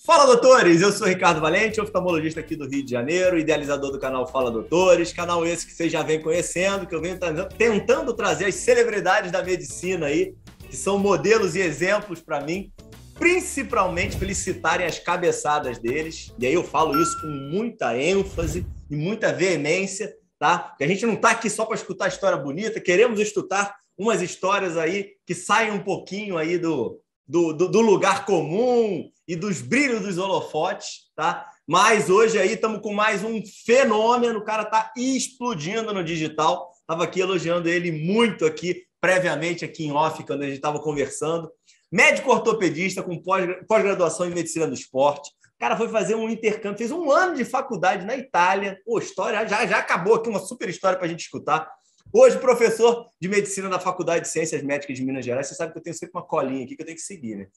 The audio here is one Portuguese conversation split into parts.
Fala, doutores! Eu sou Ricardo Valente, oftalmologista aqui do Rio de Janeiro, idealizador do canal Fala Doutores, canal esse que vocês já vem conhecendo, que eu venho tentando trazer as celebridades da medicina aí, que são modelos e exemplos para mim, principalmente felicitarem as cabeçadas deles, e aí eu falo isso com muita ênfase e muita veemência, tá? Porque a gente não está aqui só para escutar história bonita, queremos escutar umas histórias aí que saem um pouquinho aí do lugar comum e dos brilhos dos holofotes, tá? Mas hoje aí estamos com mais um fenômeno, o cara tá explodindo no digital. Estava aqui elogiando ele muito aqui, previamente aqui em off, quando a gente estava conversando. Médico ortopedista com pós-graduação em medicina do esporte. O cara foi fazer um intercâmbio, fez um ano de faculdade na Itália. Pô, história, já acabou aqui, uma super história para a gente escutar. Hoje, professor de medicina da Faculdade de Ciências Médicas de Minas Gerais. Você sabe que eu tenho sempre uma colinha aqui que eu tenho que seguir, né?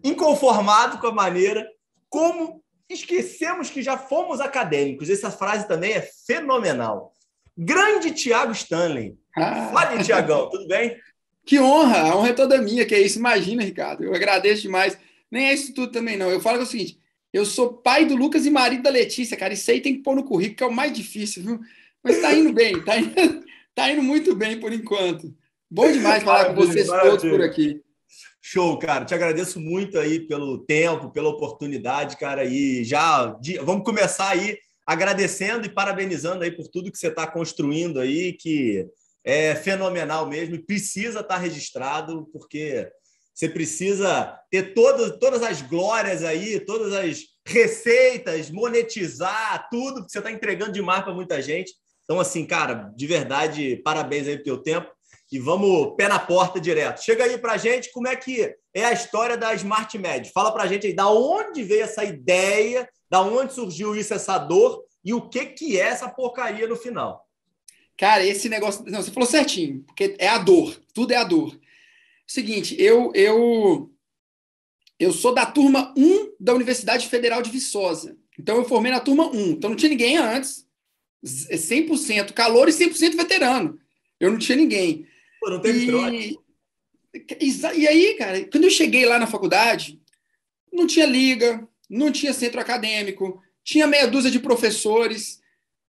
Inconformado com a maneira como esquecemos que já fomos acadêmicos. Essa frase também é fenomenal. Grande Tiago Stanley. Fala, Tiagão, tudo bem? Que honra, a honra é toda minha, que é isso. Imagina, Ricardo, eu agradeço demais. Nem é isso tudo também, não. Eu falo que é o seguinte, eu sou pai do Lucas e marido da Letícia, cara. Isso aí tem que pôr no currículo, que é o mais difícil, viu? Mas tá indo bem, tá indo muito bem por enquanto. Bom demais falar com vocês todos por aqui. Show, cara. Te agradeço muito aí pelo tempo, pela oportunidade, cara. E já vamos começar aí agradecendo e parabenizando aí por tudo que você está construindo aí, que é fenomenal mesmo e precisa estar registrado, porque você precisa ter todas as glórias aí, todas as receitas, monetizar tudo, porque você está entregando demais para muita gente. Então, assim, cara, de verdade, parabéns aí pelo teu tempo. E vamos pé na porta direto. Chega aí pra gente, como é que é a história da Smart Med? Fala pra gente aí, da onde veio essa ideia, da onde surgiu isso, essa dor, e o que é essa porcaria no final? Cara, esse negócio... Não, você falou certinho, porque é a dor, tudo é a dor. Seguinte, eu sou da turma 1 da Universidade Federal de Viçosa. Então, eu formei na turma 1. Então, não tinha ninguém antes. 100% calor e 100% veterano. Eu não tinha ninguém. Pô, não teve trote? E aí, cara, quando eu cheguei lá na faculdade, não tinha liga, não tinha centro acadêmico, tinha meia dúzia de professores.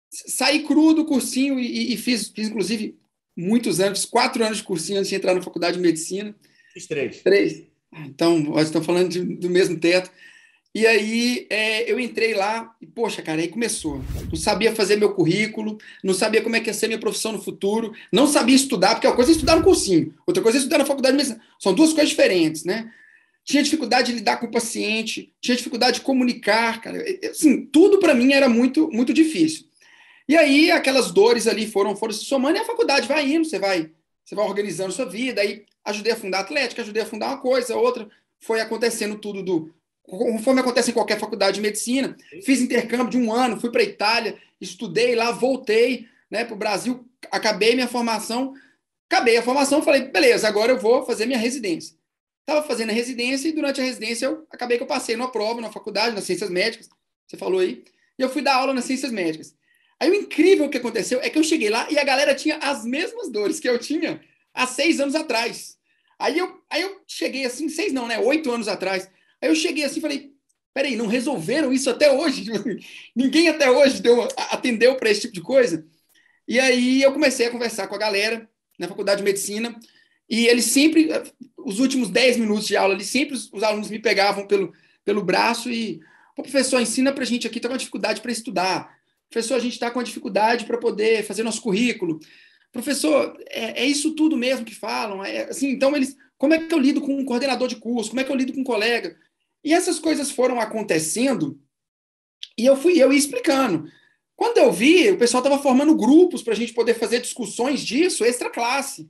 Saí cru do cursinho e fiz, inclusive, muitos anos, 4 anos de cursinho antes de entrar na faculdade de medicina. Fiz 3. 3. Então, nós estamos falando do mesmo teto. E aí eu entrei lá e, poxa, cara, aí começou. Não sabia fazer meu currículo, não sabia como é que ia ser minha profissão no futuro, não sabia estudar, porque uma coisa é estudar no cursinho, outra coisa é estudar na faculdade de medicina. São duas coisas diferentes, né? Tinha dificuldade de lidar com o paciente, tinha dificuldade de comunicar, cara. Assim, tudo para mim era muito, muito difícil. E aí aquelas dores ali foram se somando e a faculdade vai indo, você vai organizando sua vida. Aí ajudei a fundar a Atlética, ajudei a fundar uma coisa, outra. Foi acontecendo tudo conforme acontece em qualquer faculdade de medicina. Fiz intercâmbio de 1 ano, fui para a Itália, estudei lá, voltei, né, para o Brasil, acabei a formação, falei, beleza, agora eu vou fazer minha residência. Estava fazendo a residência e durante a residência acabei que eu passei numa prova na faculdade, nas ciências médicas, você falou aí, e eu fui dar aula nas ciências médicas. Aí o incrível que aconteceu é que eu cheguei lá e a galera tinha as mesmas dores que eu tinha há 6 anos atrás. Aí eu cheguei assim, 6 não, né, 8 anos atrás. Aí eu cheguei assim e falei, peraí, não resolveram isso até hoje? Ninguém até hoje atendeu para esse tipo de coisa? E aí eu comecei a conversar com a galera na faculdade de medicina e eles sempre, os últimos 10 minutos de aula, sempre os alunos me pegavam pelo braço e, professor, ensina para a gente aqui, está com uma dificuldade para estudar. Professor, a gente está com uma dificuldade para poder fazer nosso currículo. Professor, é isso tudo mesmo que falam? Assim, então, como é que eu lido com um coordenador de curso? Como é que eu lido com um colega? E essas coisas foram acontecendo e eu ia explicando. Quando eu vi, o pessoal estava formando grupos para a gente poder fazer discussões disso, extra classe.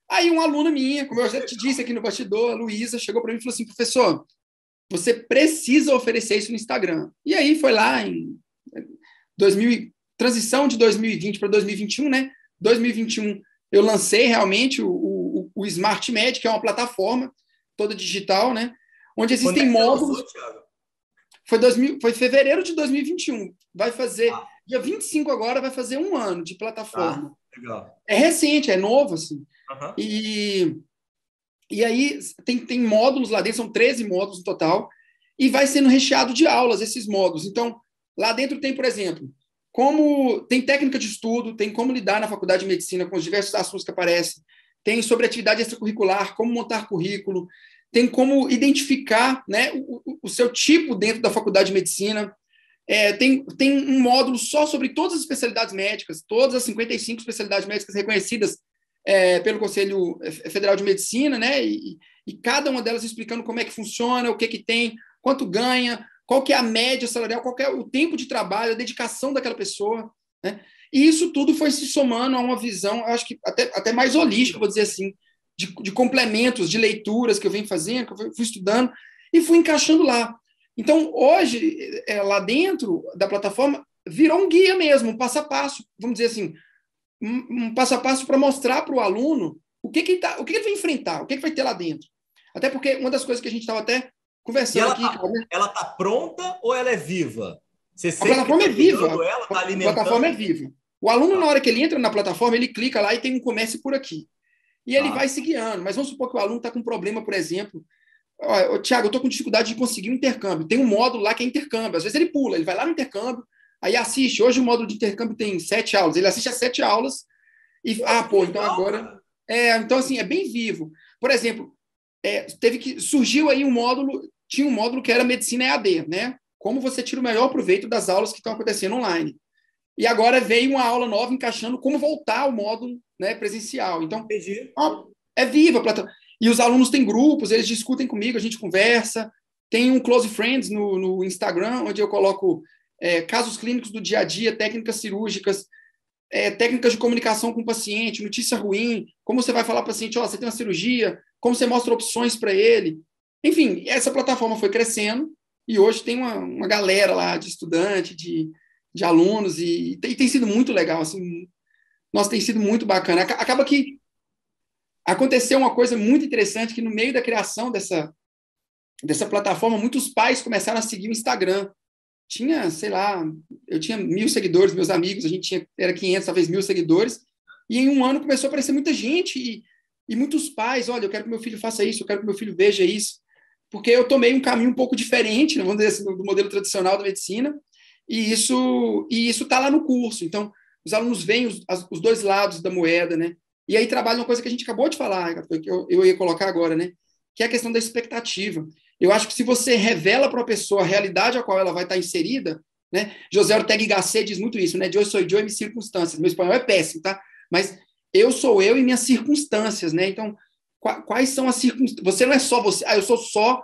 Aí uma aluna minha, como eu já te disse aqui no bastidor, a Luísa, chegou para mim e falou assim, professor, você precisa oferecer isso no Instagram. E aí foi lá em transição de 2020 para 2021, né? 2021 eu lancei realmente o Smart Med, que é uma plataforma toda digital, né? Onde existem módulos. Foi fevereiro de 2021. Vai fazer, dia 25 agora, vai fazer 1 ano de plataforma. Legal. É recente, é novo, assim. Uhum. E aí tem módulos lá dentro, são 13 módulos no total. e vai sendo recheado de aulas esses módulos. Então, lá dentro tem, por exemplo, como tem técnica de estudo, tem como lidar na faculdade de medicina com os diversos assuntos que aparecem, tem sobre atividade extracurricular, como montar currículo, tem como identificar, né, o seu tipo dentro da faculdade de medicina. Tem um módulo só sobre todas as especialidades médicas, todas as 55 especialidades médicas reconhecidas pelo Conselho Federal de Medicina, né? E cada uma delas explicando como é que funciona, o que que tem, quanto ganha, qual que é a média salarial, qual que é o tempo de trabalho, a dedicação daquela pessoa, né? E isso tudo foi se somando a uma visão, acho que até mais holística, vou dizer assim, de complementos, de leituras que eu venho fazendo, que eu fui estudando, e fui encaixando lá. Então, hoje, lá dentro da plataforma, virou um guia mesmo, um passo a passo, vamos dizer assim, um passo a passo para mostrar para o aluno o que ele vai enfrentar, o que vai ter lá dentro. Até porque uma das coisas que a gente estava até conversando aqui... Ela está pronta ou ela é viva? Você a plataforma é viva. Ela, tá alimentando... A plataforma é viva. O aluno, na hora que ele entra na plataforma, ele clica lá e tem um comece por aqui. E ele vai se guiando. Mas vamos supor que o aluno está com um problema, por exemplo... Tiago, eu estou com dificuldade de conseguir um intercâmbio. Tem um módulo lá que é intercâmbio. Às vezes ele pula, ele vai lá no intercâmbio, aí assiste. Hoje o módulo de intercâmbio tem 7 aulas. Ele assiste as 7 aulas e... então agora... então, assim, é bem vivo. Por exemplo, surgiu aí um módulo... Tinha um módulo que era Medicina EAD, né? Como você tira o melhor proveito das aulas que estão acontecendo online. E agora veio uma aula nova encaixando como voltar ao módulo, né, presencial. Então, é viva a plataforma. E os alunos têm grupos, eles discutem comigo, a gente conversa. Tem um Close Friends no Instagram, onde eu coloco casos clínicos do dia a dia, técnicas cirúrgicas, técnicas de comunicação com o paciente, notícia ruim, como você vai falar para o paciente, você tem uma cirurgia, como você mostra opções para ele. Enfim, essa plataforma foi crescendo e hoje tem uma galera lá de estudante, de alunos, e tem sido muito legal. Assim, nossa, tem sido muito bacana. Acaba que aconteceu uma coisa muito interessante, que no meio da criação dessa plataforma, muitos pais começaram a seguir o Instagram. Tinha, sei lá, eu tinha 1.000 seguidores, meus amigos, era 500, talvez 1.000 seguidores, e em um ano começou a aparecer muita gente, e muitos pais, olha, eu quero que meu filho faça isso, eu quero que meu filho veja isso, porque eu tomei um caminho um pouco diferente, vamos dizer assim, do modelo tradicional da medicina, e isso está lá no curso. Então, os alunos veem os dois lados da moeda, né? E aí trabalha uma coisa que a gente acabou de falar, que eu ia colocar agora, né? Que é a questão da expectativa. Eu acho que se você revela para a pessoa a realidade a qual ela vai estar inserida, né? José Ortega y Gasset diz muito isso, né? Eu sou eu e minhas circunstâncias. Meu espanhol é péssimo, tá? Mas eu sou eu e minhas circunstâncias, né? Então, quais são as circunstâncias? Você não é só você. Eu sou só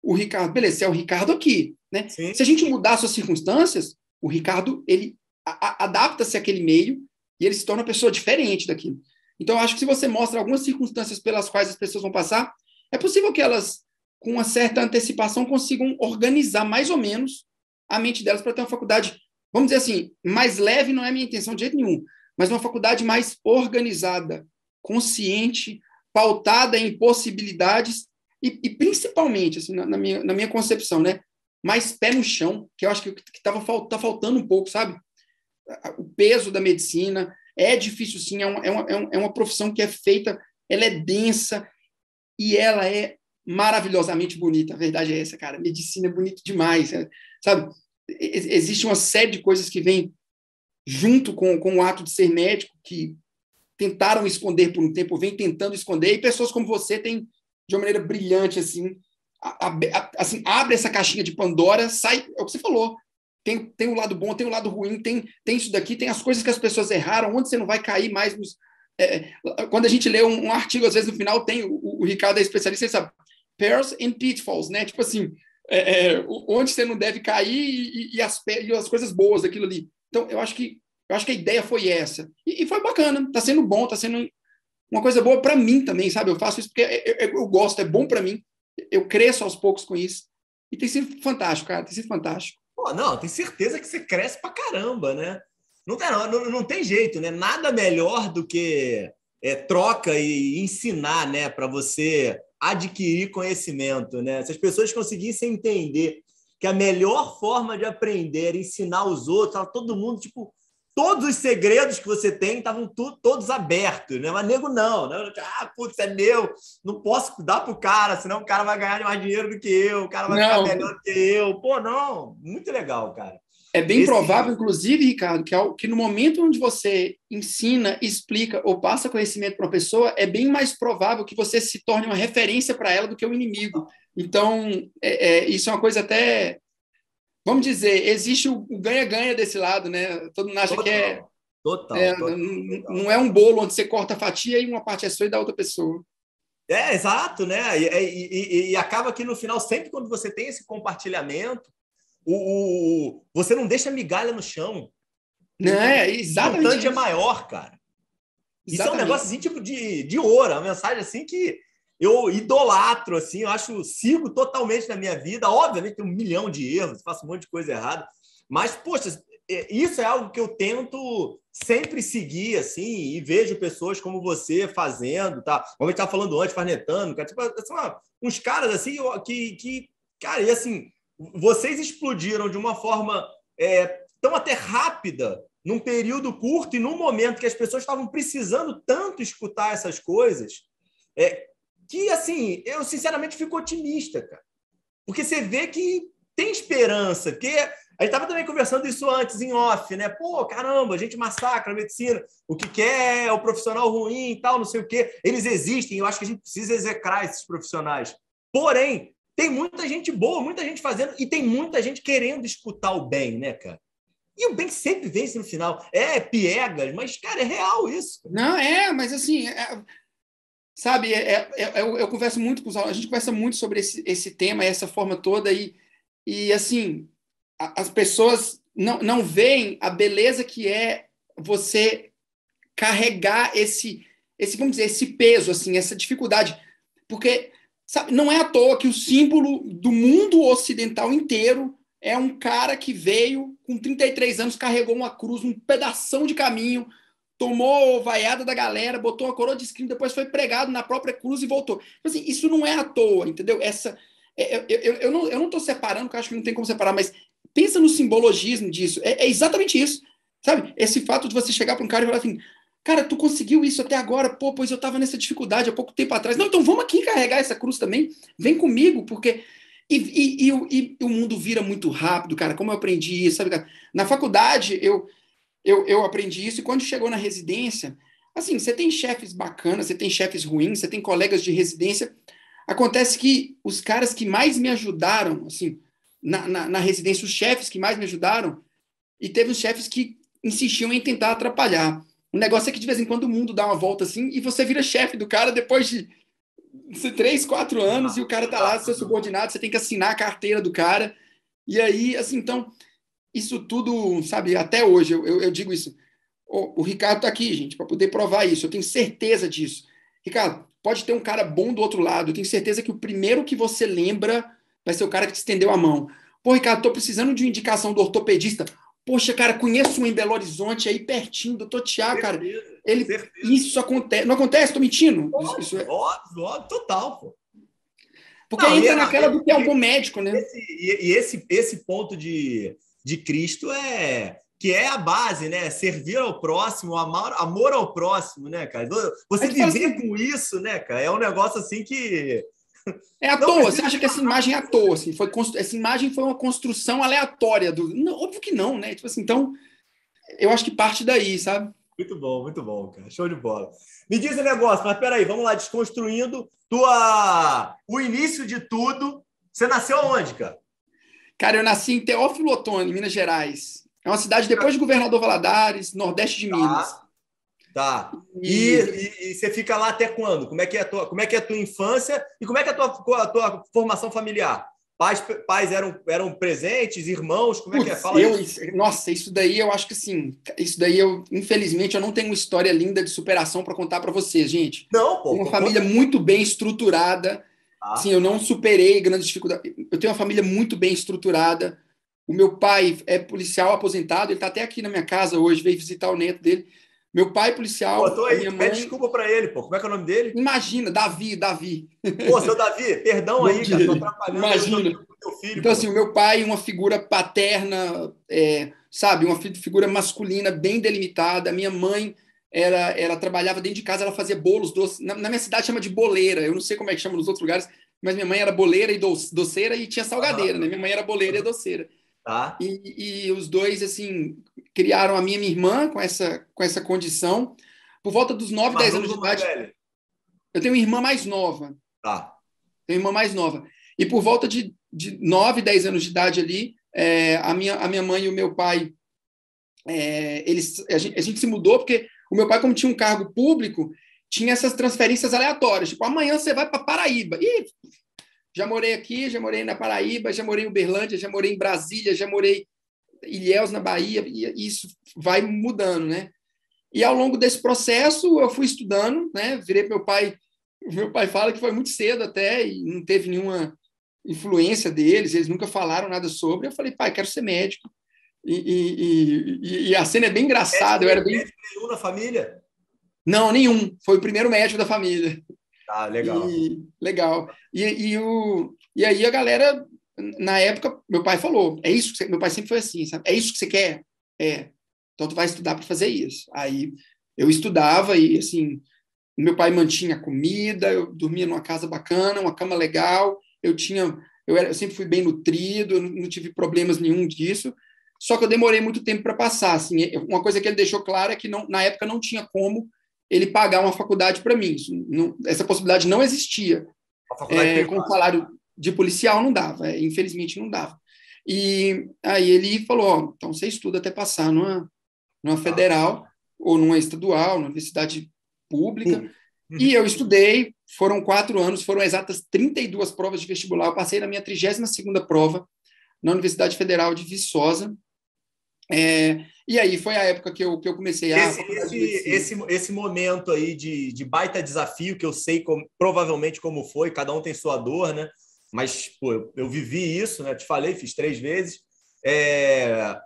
o Ricardo. Beleza, você é o Ricardo aqui, né? Sim. Se a gente mudar suas circunstâncias, o Ricardo, ele adapta-se àquele meio e ele se torna uma pessoa diferente daquilo. Então, eu acho que se você mostra algumas circunstâncias pelas quais as pessoas vão passar, é possível que elas, com uma certa antecipação, consigam organizar mais ou menos a mente delas para ter uma faculdade, vamos dizer assim, mais leve, não é a minha intenção de jeito nenhum, mas uma faculdade mais organizada, consciente, pautada em possibilidades e principalmente, assim, na minha concepção, né, mais pé no chão, que eu acho que tá faltando um pouco, sabe? O peso da medicina é difícil, sim, é uma profissão que é feita, ela é densa e ela é maravilhosamente bonita. A verdade é essa, cara. Medicina é bonito demais, sabe? Existe uma série de coisas que vêm junto com o ato de ser médico, que tentaram esconder por um tempo, vem tentando esconder, e pessoas como você têm, de uma maneira brilhante, assim, abre essa caixinha de Pandora, sai, é o que você falou, tem o lado bom, tem o lado ruim, tem isso daqui, tem as coisas que as pessoas erraram, onde você não vai cair mais nos... quando a gente lê um artigo, às vezes no final tem o Ricardo é especialista, ele sabe, perils and pitfalls, né? Tipo assim, onde você não deve cair e as coisas boas daquilo ali. Então, eu acho que a ideia foi essa. E foi bacana, tá sendo bom, tá sendo uma coisa boa para mim também, sabe? Eu faço isso porque eu gosto, é bom para mim, eu cresço aos poucos com isso. E tem sido fantástico, cara, tem sido fantástico. Pô, não, tenho certeza que você cresce pra caramba, né? Não tem jeito, né? Nada melhor do que troca e ensinar, né? Para você adquirir conhecimento, né? Se as pessoas conseguissem entender que a melhor forma de aprender é ensinar os outros, todo mundo, tipo, todos os segredos que você tem estavam todos abertos, né? Mas nego não, né? Putz, é meu, não posso dar pro cara, senão o cara vai ganhar mais dinheiro do que eu, o cara vai ficar melhor do que eu. Pô, não, muito legal, cara. É bem provável, inclusive, Ricardo, que no momento onde você ensina, explica ou passa conhecimento para uma pessoa, é bem mais provável que você se torne uma referência para ela do que o inimigo. Então, isso é uma coisa até... Vamos dizer, existe o ganha-ganha desse lado, né? Todo mundo acha que total. Não é um bolo onde você corta a fatia e uma parte é sua e da outra pessoa. Exato, né? E acaba que no final, sempre quando você tem esse compartilhamento, você não deixa migalha no chão. Exatamente. O montante é maior, cara. Isso é um negócio assim, tipo de ouro, uma mensagem assim que eu idolatro, assim, eu sigo totalmente na minha vida. Obviamente tem 1 milhão de erros, faço um monte de coisa errada, mas, poxa, isso é algo que eu tento sempre seguir, assim, e vejo pessoas como você fazendo, tá? Como a gente estava falando antes, farnetando, cara, tipo, uns caras assim que cara, e assim, vocês explodiram de uma forma tão até rápida, num período curto e num momento que as pessoas estavam precisando tanto escutar essas coisas, que, assim, eu sinceramente fico otimista, cara. Porque você vê que tem esperança, porque a gente estava também conversando isso antes, em off, né? Pô, caramba, a gente massacra a medicina, o que quer é o profissional ruim e tal, não sei o quê. Eles existem, eu acho que a gente precisa execrar esses profissionais. Porém, tem muita gente boa, muita gente fazendo, e tem muita gente querendo escutar o bem, né, cara? E o bem sempre vence no final. É piegas, mas, cara, é real isso. Não, mas assim... Sabe, eu converso muito com os alunos, a gente conversa muito sobre esse tema, essa forma toda, e assim, as pessoas não veem a beleza que é você carregar vamos dizer, esse peso, assim, essa dificuldade. Porque, sabe, não é à toa que o símbolo do mundo ocidental inteiro é um cara que veio com 33 anos, carregou uma cruz, um pedação de caminho, tomou vaiada da galera, botou uma coroa de espinho, depois foi pregado na própria cruz e voltou. Assim, isso não é à toa, entendeu? Eu não estou separando, porque eu acho que não tem como separar, mas pensa no simbologismo disso. É exatamente isso, sabe? Esse fato de você chegar para um cara e falar assim, cara, tu conseguiu isso até agora? Pô, pois eu estava nessa dificuldade há pouco tempo atrás. Não, então vamos aqui carregar essa cruz também. Vem comigo, porque... E o mundo vira muito rápido, cara, como eu aprendi isso, sabe, cara? Na faculdade, eu aprendi isso, e quando chegou na residência, assim, você tem chefes bacanas, você tem chefes ruins, você tem colegas de residência. Acontece que os caras que mais me ajudaram, assim, na residência, os chefes que mais me ajudaram, e teve os chefes que insistiam em tentar atrapalhar. O negócio é que de vez em quando o mundo dá uma volta assim, e você vira chefe do cara depois de 3, 4 anos, e o cara tá lá, seu subordinado, você tem que assinar a carteira do cara. E aí, assim, então... Isso tudo, sabe, até hoje, eu digo isso. O Ricardo está aqui, gente, para poder provar isso. Eu tenho certeza disso. Ricardo, pode ter um cara bom do outro lado. Eu tenho certeza que o primeiro que você lembra vai ser o cara que te estendeu a mão. Pô, Ricardo, estou precisando de uma indicação do ortopedista. Poxa, cara, conheço um em Belo Horizonte, aí pertinho, doutor Tiago, cara. Isso acontece. Não acontece? Estou mentindo? Óbvio, total, pô. Porque entra naquela do que é um bom médico, né? Esse ponto de Cristo que é a base, né? Servir ao próximo, amor ao próximo, né, cara? Você viver com isso, né, cara? É um negócio assim que... É à toa. Você acha que essa imagem é à toa? Assim, essa imagem foi uma construção aleatória. Não, óbvio que não, né? Tipo assim, então, eu acho que parte daí, sabe? Muito bom, cara. Show de bola. Me diz um negócio, mas peraí, vamos lá, desconstruindo o início de tudo. Você nasceu onde, cara? Cara, eu nasci em Teófilo Otoni, Minas Gerais. É uma cidade depois de Governador Valadares, nordeste de Minas. Tá. E você fica lá até quando? Como é que é a tua infância e como é que é a tua formação familiar? Pais eram presentes, irmãos, como é que é? Fala isso. Nossa, isso daí eu acho que sim. Isso daí infelizmente, eu não tenho uma história linda de superação para contar para vocês, gente. Não, pô. Tenho uma família muito bem estruturada. Sim, eu não superei grandes dificuldades. Eu tenho uma família muito bem estruturada. O meu pai é policial aposentado, ele está até aqui na minha casa hoje, veio visitar o neto dele. Meu pai Pô, policial, tô a aí, minha pede mãe... desculpa pra ele, pô. Como é que é o nome dele? Imagina, Davi. Pô, seu Davi, perdão O nome aí, cara. Tô dele. atrapalhando aí o teu Imagina. tempo com o teu filho, Então, assim, pô. o meu pai, uma figura paterna, sabe, uma figura masculina bem delimitada. A minha mãe, ela trabalhava dentro de casa, ela fazia bolos doces. Na minha cidade chama de boleira, eu não sei como é que chama nos outros lugares, mas minha mãe era boleira e doceira e tinha Aham, salgadeira, né? Minha mãe era boleira e doceira. tá. E os dois, assim, criaram a minha irmã com essa condição. Por volta dos 9, 10 Mais anos novo de ou mais idade, velho? eu tenho uma irmã mais nova. Tá. Tenho uma irmã mais nova. E por volta de 9, 10 anos de idade ali, a minha mãe e o meu pai, a gente se mudou porque o meu pai, como tinha um cargo público, tinha essas transferências aleatórias. Tipo, amanhã você vai para Paraíba. E já morei aqui, já morei na Paraíba, já morei em Uberlândia, já morei em Brasília, já morei em Ilhéus, na Bahia, e isso vai mudando, né? E ao longo desse processo, eu fui estudando, né? Virei para meu pai. O meu pai fala que foi muito cedo até e não teve nenhuma influência deles, eles nunca falaram nada sobre. Eu falei, pai, quero ser médico. E a cena é bem engraçada. Eu era bem. Médico nenhum na família? Não, nenhum. Foi o primeiro médico da família. Tá, legal. E legal. E aí a galera, na época, meu pai falou: é isso que você... Meu pai sempre foi assim, sabe? É isso que você quer? É. Então tu vai estudar para fazer isso. Aí eu estudava e, assim, meu pai mantinha comida, eu dormia numa casa bacana, uma cama legal, eu sempre fui bem nutrido, eu não tive problemas nenhum disso, só que eu demorei muito tempo para passar, assim, uma coisa que ele deixou clara é que não, na época não tinha como ele pagar uma faculdade para mim, essa possibilidade não existia, Uma faculdade com o privada. salário de policial não dava, infelizmente não dava. E aí ele falou, ó, então você estuda até passar numa Tá. federal ou numa estadual, numa universidade pública. Público. E Uhum. eu estudei, foram 4 anos, foram exatas 32 provas de vestibular. Eu passei na minha 32ª prova na Universidade Federal de Viçosa. E aí foi a época que eu comecei a Esse, faculdade esse, de medicina. esse momento aí de baita desafio, que eu sei provavelmente como foi, cada um tem sua dor, né? Mas, pô, eu vivi isso, né? Te falei, fiz 3 vezes.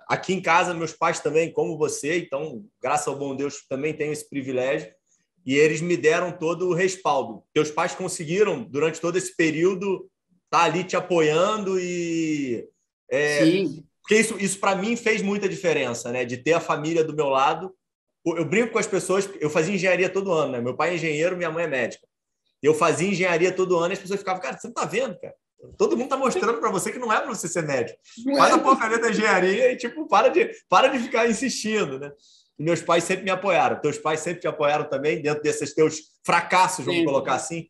Aqui em casa, meus pais também, como você, então, graças ao bom Deus, também tenho esse privilégio. E eles me deram todo o respaldo. Teus pais conseguiram, durante todo esse período, estar ali te apoiando e Sim, porque isso para mim fez muita diferença, né? De ter a família do meu lado. Eu brinco com as pessoas, eu fazia engenharia todo ano, né? Meu pai é engenheiro, minha mãe é médica. Eu fazia engenharia todo ano e as pessoas ficavam, cara, você não tá vendo, cara? Todo mundo tá mostrando para você que não é para você ser médico. não Faz a é? porcaria da engenharia e, tipo, para de ficar insistindo, né? E meus pais sempre me apoiaram. Teus pais sempre te apoiaram também, dentro desses teus fracassos, vamos Sempre. colocar assim?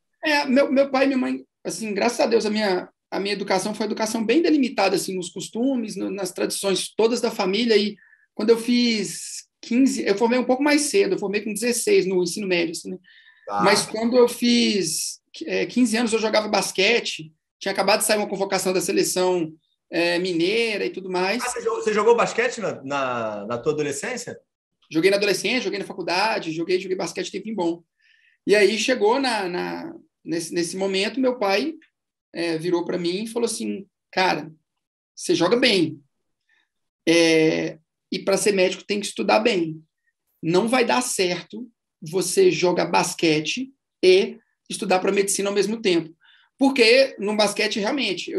Meu pai e minha mãe, assim, graças a Deus, a minha educação foi uma educação bem delimitada, assim, nos costumes, nas tradições todas da família. E quando eu fiz 15, eu formei um pouco mais cedo, eu formei com 16 no ensino médio, assim, né? Mas Tá. quando eu fiz 15 anos, eu jogava basquete, tinha acabado de sair uma convocação da seleção mineira e tudo Ah, mais. você jogou basquete na tua adolescência? Joguei na adolescência, joguei na faculdade, joguei basquete tempinho bom. E aí chegou nesse momento, meu pai virou para mim e falou assim, cara, você joga bem, e para ser médico tem que estudar bem. Não vai dar certo você jogar basquete e estudar para medicina ao mesmo tempo. Porque no basquete, realmente,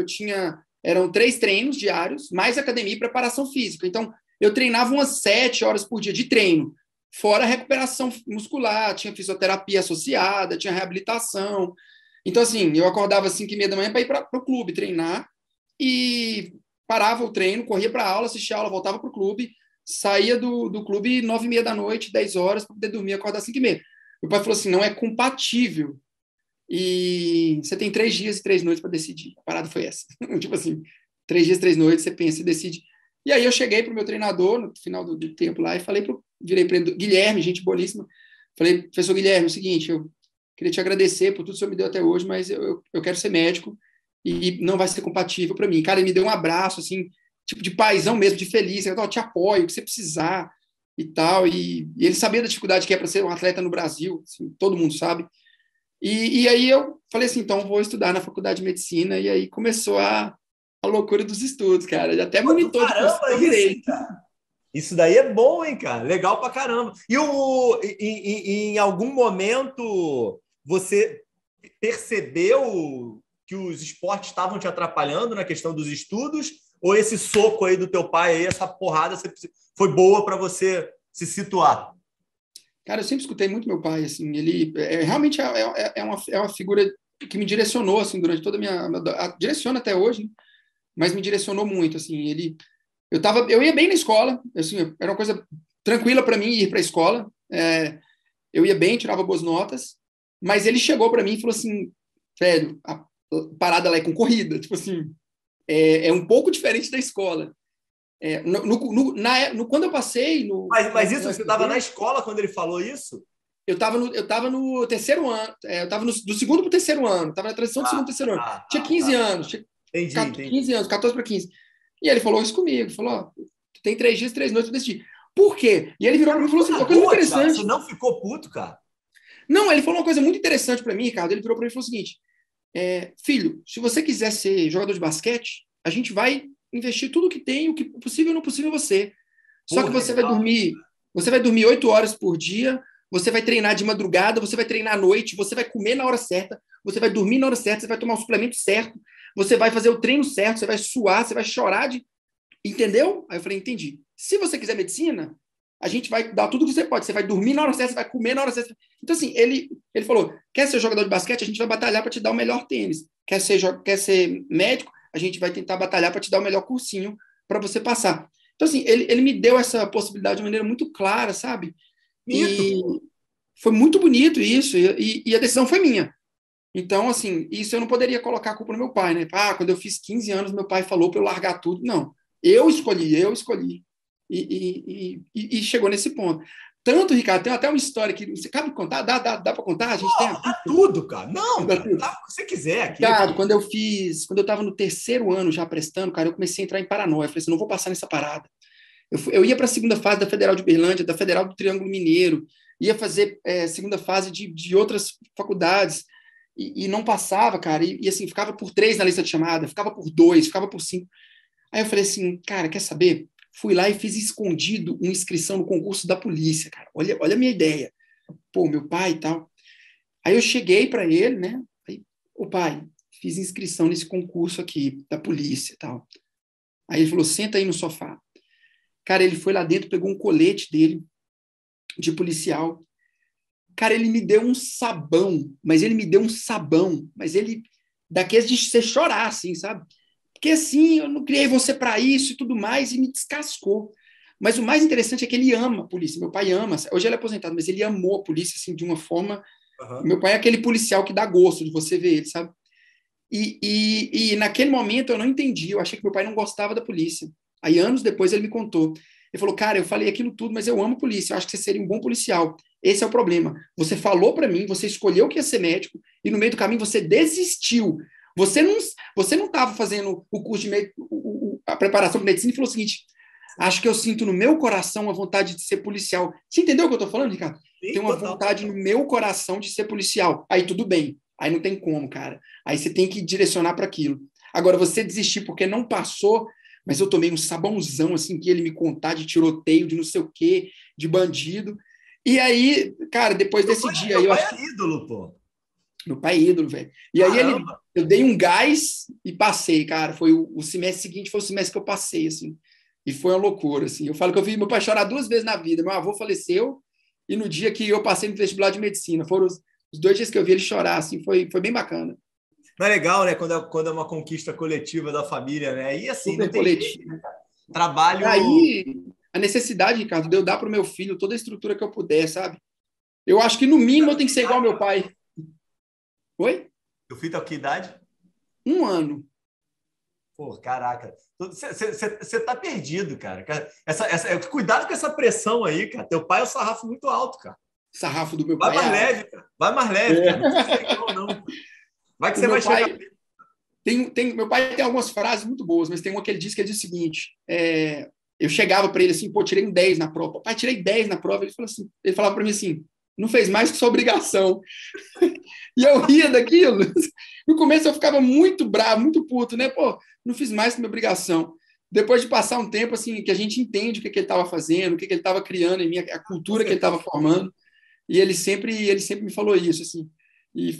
eram 3 treinos diários, mais academia e preparação física. Então, eu treinava umas 7 horas por dia de treino, fora recuperação muscular, tinha fisioterapia associada, tinha reabilitação. Então, assim, eu acordava às 5h30 da manhã para ir para o clube treinar e parava o treino, corria para a aula, assistia a aula, voltava para o clube, saía do clube 9h30 da noite, 10 horas, para poder dormir, acordar às 5h30. Meu pai falou assim, não é compatível. E você tem 3 dias e 3 noites para decidir. A parada foi essa. Tipo assim, 3 dias, 3 noites, você pensa e decide. E aí eu cheguei para o meu treinador, no final do tempo lá, e virei para ele, Guilherme, gente boníssima. Falei, professor Guilherme, é o seguinte, eu queria te agradecer por tudo que o senhor me deu até hoje, mas eu quero ser médico e não vai ser compatível para mim. Cara, ele me deu um abraço, assim, tipo de paizão mesmo, de feliz. Eu te apoio, o que você precisar e tal. E ele sabia da dificuldade que é para ser um atleta no Brasil, assim, todo mundo sabe. E aí eu falei assim, então vou estudar na faculdade de medicina. E aí começou a loucura dos estudos, cara. Até Pô, do monitor de curso caramba eu isso, hein, virei. cara? Isso daí é bom, hein, cara? Legal pra caramba. Em algum momento você percebeu que os esportes estavam te atrapalhando na questão dos estudos? Ou esse soco aí do teu pai, aí, essa porrada, foi boa para você se situar? Cara, eu sempre escutei muito meu pai, assim, ele realmente é uma figura que me direcionou, assim, durante toda a direciona até hoje, né? Mas me direcionou muito, assim, eu ia bem na escola, assim, era uma coisa tranquila para mim ir para a escola, eu ia bem, tirava boas notas, mas ele chegou para mim e falou assim, velho, a parada lá é concorrida, tipo assim, é um pouco diferente da escola. Quando eu passei Mas isso, você estava na escola quando ele falou isso? Eu estava no terceiro ano, eu estava do segundo para o terceiro ano, estava na transição do segundo para o terceiro ano. Tinha 15 anos, tinha entendi. 15 anos, 14 para 15. E ele falou isso comigo, falou, ó, tem 3 dias, 3 noites para decidir. Por quê? E ele virou para mim e falou assim, uma coisa muito interessante. Você não ficou puto, cara? Não, ele falou uma coisa muito interessante para mim, Ricardo. Ele virou para mim e falou o seguinte, filho, se você quiser ser jogador de basquete, a gente vai investir tudo que tem, o que possível e não possível você. Só que você vai dormir 8 horas por dia, você vai treinar de madrugada, você vai treinar à noite, você vai comer na hora certa, você vai dormir na hora certa, você vai tomar o suplemento certo, você vai fazer o treino certo, você vai suar, você vai chorar de... Entendeu? Aí eu falei, entendi. Se você quiser medicina, a gente vai dar tudo que você pode. Você vai dormir na hora certa, você vai comer na hora certa. Então, assim, ele falou, quer ser jogador de basquete? A gente vai batalhar para te dar o melhor tênis. Quer ser médico? A gente vai tentar batalhar para te dar o melhor cursinho para você passar. Então, assim, ele me deu essa possibilidade de maneira muito clara, sabe? E foi muito bonito isso, e a decisão foi minha. Então, assim, isso eu não poderia colocar a culpa no meu pai, né? Quando eu fiz 15 anos, meu pai falou para eu largar tudo. Não, eu escolhi. E chegou nesse ponto. Tanto, Ricardo, tem até uma história que você cabe contar? Dá para contar? A gente tem tudo, cara. Não, cara, dá o que você quiser aqui. Ricardo, quando eu estava no terceiro ano já prestando, cara, eu comecei a entrar em paranoia. Eu falei assim, não vou passar nessa parada. Eu ia para a segunda fase da Federal de Uberlândia, da Federal do Triângulo Mineiro, ia fazer segunda fase de outras faculdades, e não passava, cara, e assim, ficava por 3 na lista de chamada, ficava por 2, ficava por 5. Aí eu falei assim, cara, quer saber? Fui lá e fiz escondido uma inscrição no concurso da polícia, cara. Olha a minha ideia. Pô, meu pai e tal. Aí eu cheguei para ele, né? Aí, ô pai, fiz inscrição nesse concurso aqui da polícia e tal. Aí ele falou, senta aí no sofá. Cara, ele foi lá dentro, pegou um colete dele, de policial. Cara, ele me deu um sabão, mas ele, daqueles de você chorar, assim, sabe? Porque assim, eu não criei você para isso e tudo mais, e me descascou. Mas o mais interessante é que ele ama a polícia. Meu pai ama, hoje ele é aposentado, mas ele amou a polícia, assim, de uma forma... Uhum. Meu pai é aquele policial que dá gosto de você ver ele, sabe? E naquele momento eu não entendi, eu achei que meu pai não gostava da polícia. Aí, anos depois, ele me contou. Ele falou, cara, eu falei aquilo tudo, mas eu amo polícia, eu acho que você seria um bom policial. Esse é o problema. Você falou para mim, você escolheu que ia ser médico, e no meio do caminho você desistiu. Você não estava fazendo o curso de a preparação para medicina e falou o seguinte, acho que eu sinto no meu coração a vontade de ser policial. Você entendeu o que eu estou falando, Ricardo? Tem uma vontade no meu coração de ser policial. Aí tudo bem. Aí não tem como, cara. Aí você tem que direcionar para aquilo. Agora, você desistir porque não passou, mas eu tomei um sabãozão, assim, que ele me contar de tiroteio, de não sei o quê, de bandido. E aí, cara, depois desse dia... Meu pai é ídolo, pô. Meu pai é ídolo, velho. E aí eu dei um gás e passei, cara. Foi o semestre seguinte, foi o semestre que eu passei, assim. E foi uma loucura, assim. Eu falo que eu vi meu pai chorar 2 vezes na vida. Meu avô faleceu e no dia que eu passei no vestibular de medicina. Foram os 2 dias que eu vi ele chorar, assim. Foi bem bacana. Não é legal, né? Quando é uma conquista coletiva da família, né? E assim, super coletivo. Trabalho... Aí, a necessidade, Ricardo, de eu dar para o meu filho toda a estrutura que eu puder, sabe? Eu acho que, no mínimo, eu tenho que ser igual ao meu pai. Oi? Teu filho tá com que idade? 1 ano. Pô, caraca. Você tá perdido, cara. Cuidado com essa pressão aí, cara. Teu pai é um sarrafo muito alto, cara. Sarrafo do meu pai. Vai mais leve, cara. Vai mais leve, cara. Não sei não. Vai que você vai chegar... Meu pai tem algumas frases muito boas, mas tem uma que ele diz o seguinte, eu chegava para ele assim, pô, tirei um 10 na prova. Pai, tirei 10 na prova. Ele falava para mim assim, não fez mais que sua obrigação. E eu ria daquilo. No começo eu ficava muito bravo, muito puto, né? Pô, não fiz mais que minha obrigação. depois de passar um tempo assim que a gente entende o que ele estava fazendo, o que ele estava criando em mim, a cultura que ele estava formando, e ele sempre me falou isso assim, e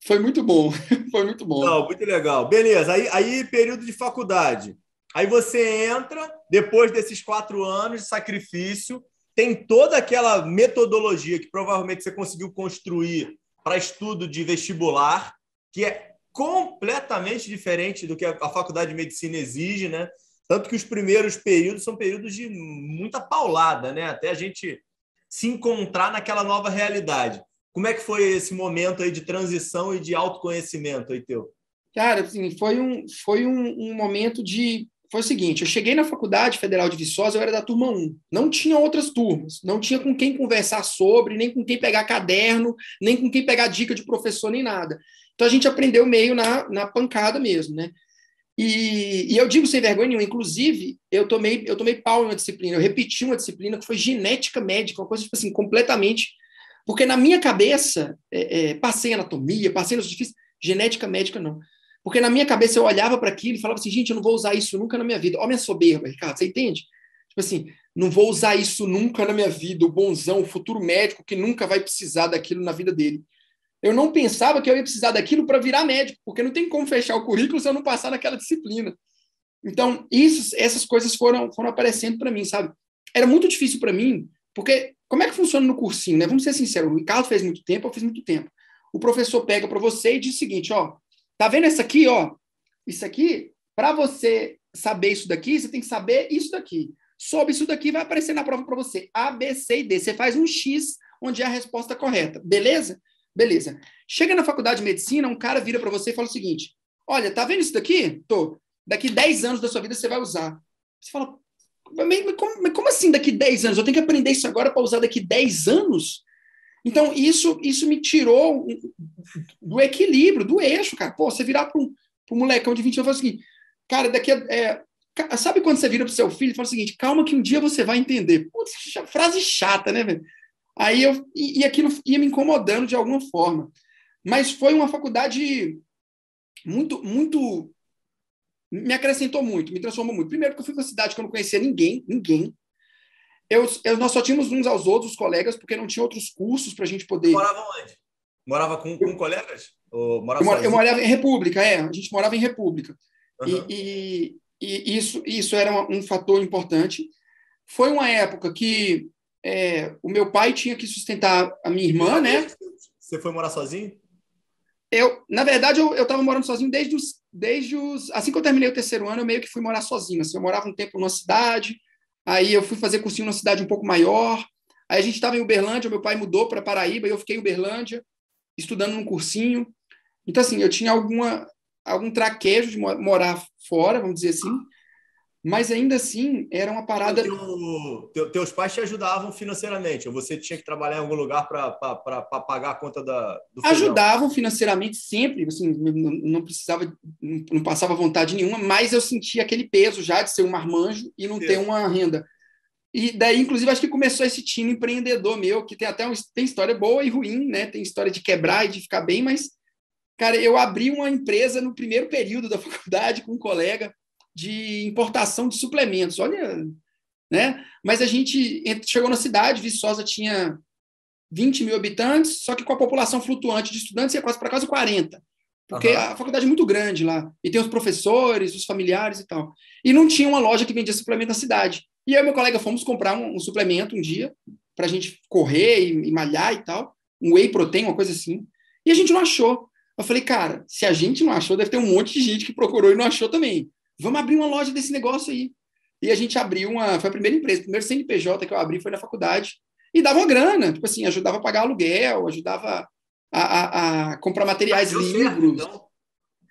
foi muito bom, foi muito bom. Não, muito legal. Beleza, aí período de faculdade. Aí você entra, depois desses 4 anos de sacrifício, tem toda aquela metodologia que provavelmente você conseguiu construir para estudo de vestibular, que é completamente diferente do que a faculdade de medicina exige, né? Tanto que os primeiros períodos são períodos de muita paulada, né? Até a gente se encontrar naquela nova realidade. Como é que foi esse momento aí de transição e de autoconhecimento aí teu? Cara, assim, foi um momento de... Foi o seguinte, eu cheguei na Faculdade Federal de Viçosa, eu era da turma 1. Não tinha outras turmas, não tinha com quem conversar sobre, nem com quem pegar caderno, nem com quem pegar dica de professor, nem nada. Então a gente aprendeu meio na pancada mesmo, né? E eu digo sem vergonha nenhuma, inclusive, eu tomei pau em uma disciplina, eu repeti uma disciplina que foi genética médica, uma coisa tipo assim, completamente... Porque na minha cabeça, passei anatomia, passei nos difíceis, genética médica não. Porque na minha cabeça eu olhava para aquilo e falava assim, gente, eu não vou usar isso nunca na minha vida. Olha a minha soberba, Ricardo, você entende? Tipo assim, não vou usar isso nunca na minha vida, o bonzão, o futuro médico que nunca vai precisar daquilo na vida dele. Eu não pensava que eu ia precisar daquilo para virar médico, porque não tem como fechar o currículo se eu não passar naquela disciplina. Então, essas coisas foram aparecendo para mim, sabe? Era muito difícil para mim, porque como é que funciona no cursinho, né? Vamos ser sinceros, o Ricardo fez muito tempo, eu fiz muito tempo. O professor pega para você e diz o seguinte, ó, tá vendo essa aqui, ó? Isso aqui, para você saber isso daqui, você tem que saber isso daqui. Sobre isso daqui vai aparecer na prova para você. A, B, C e D. Você faz um X, onde é a resposta correta. Beleza? Beleza. Chega na faculdade de medicina, um cara vira para você e fala o seguinte, olha, tá vendo isso daqui? Tô. Daqui 10 anos da sua vida você vai usar. Você fala, mas como assim daqui 10 anos? Eu tenho que aprender isso agora para usar daqui 10 anos? Então, isso me tirou do equilíbrio, do eixo, cara. Pô, você virar para um molecão de 20 anos e falar o seguinte, cara, sabe quando você vira para o seu filho e fala o seguinte, calma que um dia você vai entender. Putz, frase chata, né, velho? Aí e aquilo ia me incomodando de alguma forma. Mas foi uma faculdade muito, muito... Me acrescentou muito, me transformou muito. Primeiro porque eu fui para uma cidade que eu não conhecia ninguém. Nós só tínhamos uns aos outros, os colegas, porque não tinha outros cursos para a gente poder... Morava onde? Morava com colegas? Ou morava eu morava em República, a gente morava em República. Uhum. E isso era um fator importante. Foi uma época que o meu pai tinha que sustentar a minha irmã, né? Você foi morar sozinho? Na verdade, eu estava morando sozinho desde os... Assim que eu terminei o terceiro ano, eu meio que fui morar sozinho. Assim, eu morava um tempo numa cidade, aí eu fui fazer cursinho numa cidade um pouco maior, aí a gente estava em Uberlândia, meu pai mudou para Paraíba, e eu fiquei em Uberlândia, estudando num cursinho. Então, assim, eu tinha algum traquejo de morar fora, vamos dizer assim, mas ainda assim era uma parada... Teus pais te ajudavam financeiramente, ou você tinha que trabalhar em algum lugar para pagar a conta do feijão? Ajudavam financeiramente sempre, assim, não precisava, não passava vontade nenhuma, mas eu sentia aquele peso já de ser um marmanjo e não ter uma renda. E daí, inclusive, acho que começou esse time empreendedor meu, que tem tem história boa e ruim, né? Tem história de quebrar e de ficar bem, mas, cara, eu abri uma empresa no primeiro período da faculdade com um colega de importação de suplementos, olha, né? Mas a gente chegou na cidade, Viçosa tinha 20 mil habitantes, só que com a população flutuante de estudantes ia quase para quase 40, porque a faculdade é muito grande lá, e tem os professores, os familiares e tal. E não tinha uma loja que vendia suplemento na cidade. E eu e meu colega fomos comprar um suplemento um dia, para a gente correr e malhar e tal, um whey protein, uma coisa assim, e a gente não achou. Eu falei, cara, se a gente não achou, deve ter um monte de gente que procurou e não achou também. Vamos abrir uma loja desse negócio aí. E a gente abriu foi a primeira empresa, o primeiro CNPJ que eu abri foi na faculdade, e dava uma grana, tipo assim, ajudava a pagar aluguel, ajudava a comprar materiais, livros. Certo, então.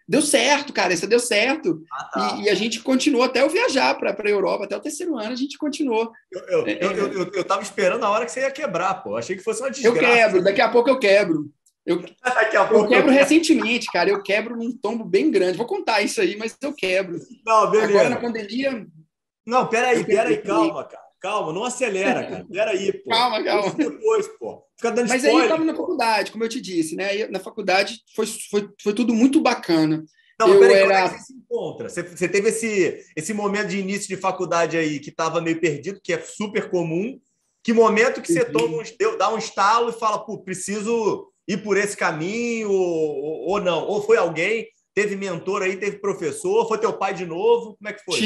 Deu certo, cara, isso deu certo. Tá. E a gente continuou até eu viajar para a Europa, até o terceiro ano a gente continuou. Eu tava esperando a hora que você ia quebrar, pô. Achei que fosse uma desgraça. Eu quebro, daqui a pouco eu quebro. Eu quebro recentemente, cara. Eu quebro num tombo bem grande. Vou contar isso aí, mas eu quebro. Não, beleza. Agora na pandemia... Não, peraí, calma, cara. Calma, não acelera, cara. Peraí, pô. Calma. Isso depois, pô. Fica dando mas spoiler. Aí eu estava na faculdade, como eu te disse, né? Aí, na faculdade foi tudo muito bacana. Não, mas Eu peraí, como é que era você se encontra? Você teve esse momento de início de faculdade aí que estava meio perdido, que é super comum. Que momento que você toma dá um estalo e fala, pô, preciso ir por esse caminho, ou não? Ou foi alguém, teve mentor aí, teve professor, foi teu pai de novo? Como é que foi?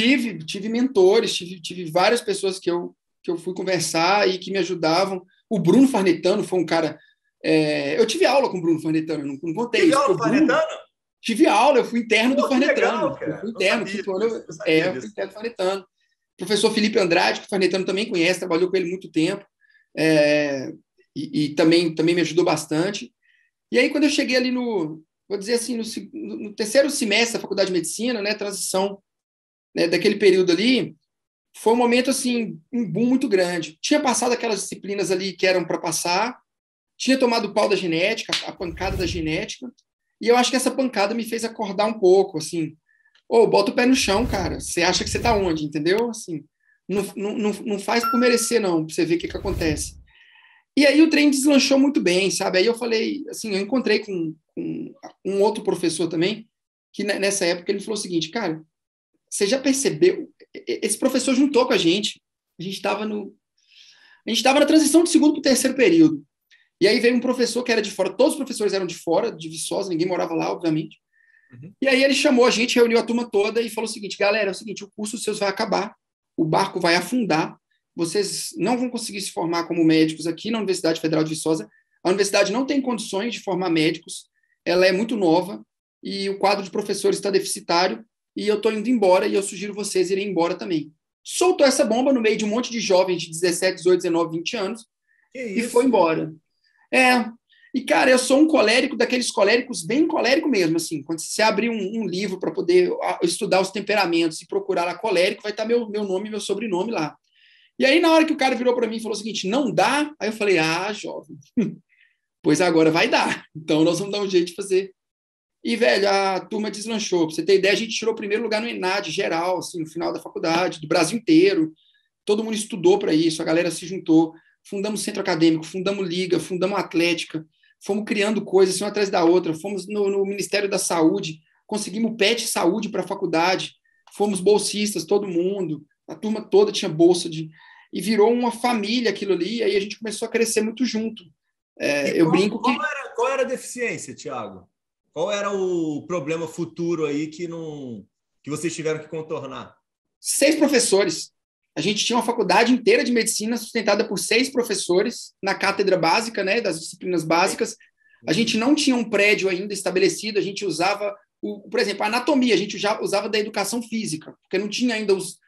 tive mentores, tive várias pessoas que eu fui conversar e que me ajudavam. O Bruno Farnetano foi um cara. Eu tive aula com o Bruno Farnetano, não contei Teve isso, aula porque do o Bruno. Farnetano? Tive aula, eu fui interno do Pô, que legal, Farnetano. Eu cara. fui Não interno, sabia quinto ano, disso. Não sabia eu fui disso. interno do Farnetano. O professor Felipe Andrade, que o Farnetano também conhece, trabalhou com ele muito tempo, é, e também me ajudou bastante. E aí, quando eu cheguei ali vou dizer assim, no terceiro semestre da Faculdade de Medicina, né, transição, né, daquele período ali, foi um momento, assim, um boom muito grande. Tinha passado aquelas disciplinas ali que eram para passar, tinha tomado o pau da genética, a pancada da genética, e eu acho que essa pancada me fez acordar um pouco, assim, bota o pé no chão, cara, você acha que você tá onde, entendeu? Assim, não faz por merecer, não, pra você ver o que acontece. E aí o trem deslanchou muito bem, sabe? Aí eu falei, assim, eu encontrei com um outro professor também, que nessa época ele falou o seguinte, cara, você já percebeu? Esse professor juntou com a gente. A gente estava na transição do segundo para o terceiro período. E aí veio um professor que era de fora. Todos os professores eram de fora, de Viçosa, ninguém morava lá, obviamente. Uhum. E aí ele chamou a gente, reuniu a turma toda e falou o seguinte, galera, é o seguinte, o curso seus vai acabar, o barco vai afundar, vocês não vão conseguir se formar como médicos aqui na Universidade Federal de Viçosa. A universidade não tem condições de formar médicos, ela é muito nova e o quadro de professores está deficitário e eu estou indo embora e eu sugiro vocês irem embora também. Soltou essa bomba no meio de um monte de jovens de 17, 18, 19, 20 anos Que e foi isso? embora. E, cara, eu sou um colérico daqueles coléricos bem colérico mesmo, assim, quando você abrir um livro para poder estudar os temperamentos e procurar lá colérico, vai estar meu nome e meu sobrenome lá. E aí, na hora que o cara virou para mim e falou o seguinte, não dá, aí eu falei, jovem, pois agora vai dar, então nós vamos dar um jeito de fazer. E, velho, a turma deslanchou. Pra você ter ideia, a gente tirou o primeiro lugar no ENAD geral, assim, no final da faculdade, do Brasil inteiro. Todo mundo estudou para isso, a galera se juntou. Fundamos centro acadêmico, fundamos liga, fundamos atlética, fomos criando coisas assim, uma atrás da outra. Fomos no Ministério da Saúde, conseguimos PET Saúde para a faculdade, fomos bolsistas, todo mundo. A turma toda tinha bolsa e virou uma família aquilo ali, e aí a gente começou a crescer muito junto. E Eu brinco que qual era a deficiência, Thiago? Qual era o problema futuro aí que vocês tiveram que contornar? 6 professores. A gente tinha uma faculdade inteira de medicina sustentada por 6 professores na cátedra básica, né, das disciplinas básicas. A gente não tinha um prédio ainda estabelecido, a gente usava, por exemplo, a anatomia, a gente já usava da educação física, porque não tinha ainda os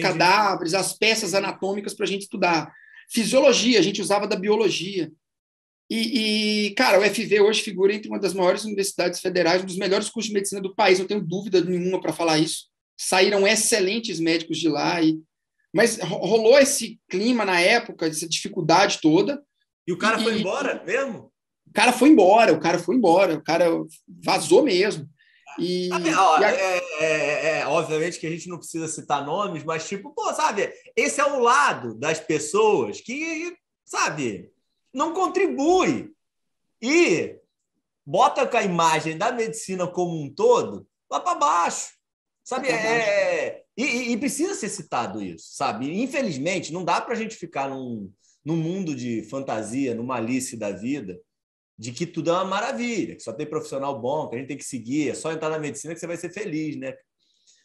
cadáveres, as peças anatômicas para a gente estudar. Fisiologia, a gente usava da biologia. Cara, o FV hoje figura entre uma das maiores universidades federais, um dos melhores cursos de medicina do país, não tenho dúvida nenhuma para falar isso. Saíram excelentes médicos de lá, mas rolou esse clima na época, essa dificuldade toda. E o cara foi embora mesmo? O cara foi embora, o cara vazou mesmo. Obviamente que a gente não precisa citar nomes, mas tipo, pô, sabe, esse é o lado das pessoas que, sabe, não contribui e bota com a imagem da medicina como um todo lá para baixo, sabe? E precisa ser citado isso, sabe? Infelizmente, não dá para a gente ficar num mundo de fantasia, numa Alice da vida, de que tudo é uma maravilha, que só tem profissional bom, que a gente tem que seguir, é só entrar na medicina que você vai ser feliz, né?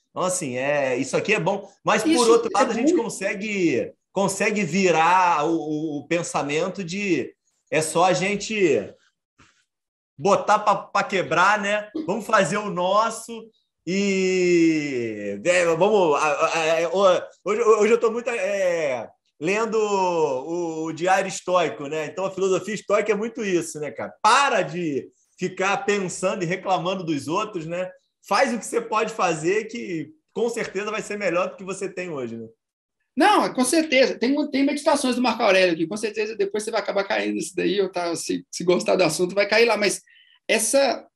Então, assim, isso aqui é bom, mas por outro lado, a gente consegue virar o pensamento de é só a gente botar para quebrar, né? Vamos fazer o nosso e vamos. Hoje eu estou muito lendo o Diário Estoico, né? Então a filosofia estoica é muito isso, né, cara? Para de ficar pensando e reclamando dos outros, né? Faz o que você pode fazer, que com certeza vai ser melhor do que você tem hoje, né? Não, com certeza. Tem meditações do Marco Aurélio aqui, com certeza depois você vai acabar caindo nisso daí, ou se gostar do assunto, vai cair lá. Mas essa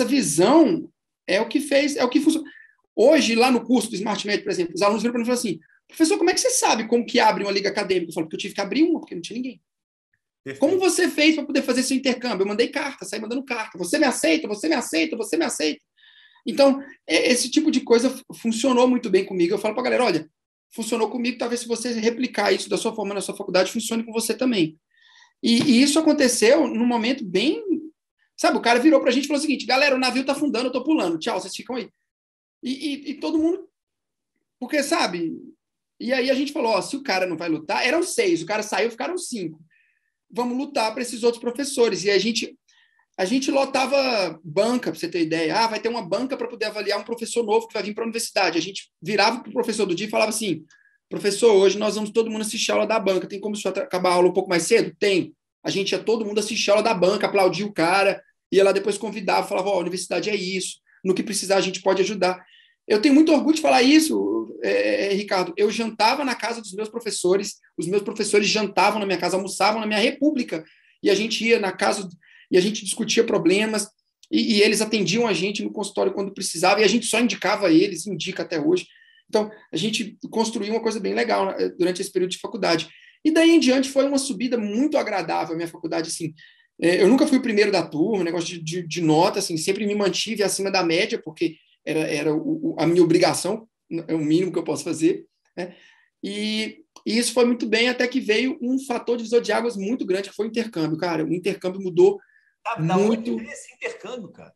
visão é o que fez, é o que funciona. Hoje, lá no curso do Smart Med, por exemplo, os alunos viram para mim e falaram assim, professor, como é que você sabe como que abre uma liga acadêmica? Eu falo, porque eu tive que abrir uma, porque não tinha ninguém. Perfeito. Como você fez para poder fazer seu intercâmbio? Eu mandei carta, saí mandando carta. Você me aceita, você me aceita, você me aceita. Então, esse tipo de coisa funcionou muito bem comigo. Eu falo para a galera, olha, funcionou comigo, talvez se você replicar isso da sua forma na sua faculdade, funcione com você também. E isso aconteceu num momento bem... Sabe, o cara virou para a gente e falou o seguinte, galera, o navio está afundando, eu estou pulando, tchau, vocês ficam aí. E todo mundo... Porque, sabe... E aí a gente falou, ó, se o cara não vai lutar... Eram 6, o cara saiu, ficaram 5. Vamos lutar para esses outros professores. E a gente lotava banca, para você ter ideia. Ah, vai ter uma banca para poder avaliar um professor novo que vai vir para a universidade. A gente virava para o professor do dia e falava assim, professor, hoje nós vamos todo mundo assistir a aula da banca. Tem como o senhor acabar a aula um pouco mais cedo? Tem. A gente ia todo mundo assistir a aula da banca, aplaudir o cara, ia lá depois convidava, falava, ó, a universidade é isso, no que precisar a gente pode ajudar. Eu tenho muito orgulho de falar isso, Ricardo. Eu jantava na casa dos meus professores, os meus professores jantavam na minha casa, almoçavam na minha república, e a gente ia na casa... E a gente discutia problemas, e eles atendiam a gente no consultório quando precisava, e a gente só indicava eles, indica até hoje. Então, a gente construiu uma coisa bem legal durante esse período de faculdade. E daí em diante foi uma subida muito agradável a minha faculdade, assim. Eu nunca fui o primeiro da turma, negócio de nota, assim, sempre me mantive acima da média, porque era a minha obrigação, é o mínimo que eu posso fazer, né? E isso foi muito bem, até que veio um fator divisor de águas muito grande, que foi o intercâmbio. Cara, o intercâmbio mudou Da onde muito. veio esse intercâmbio, cara?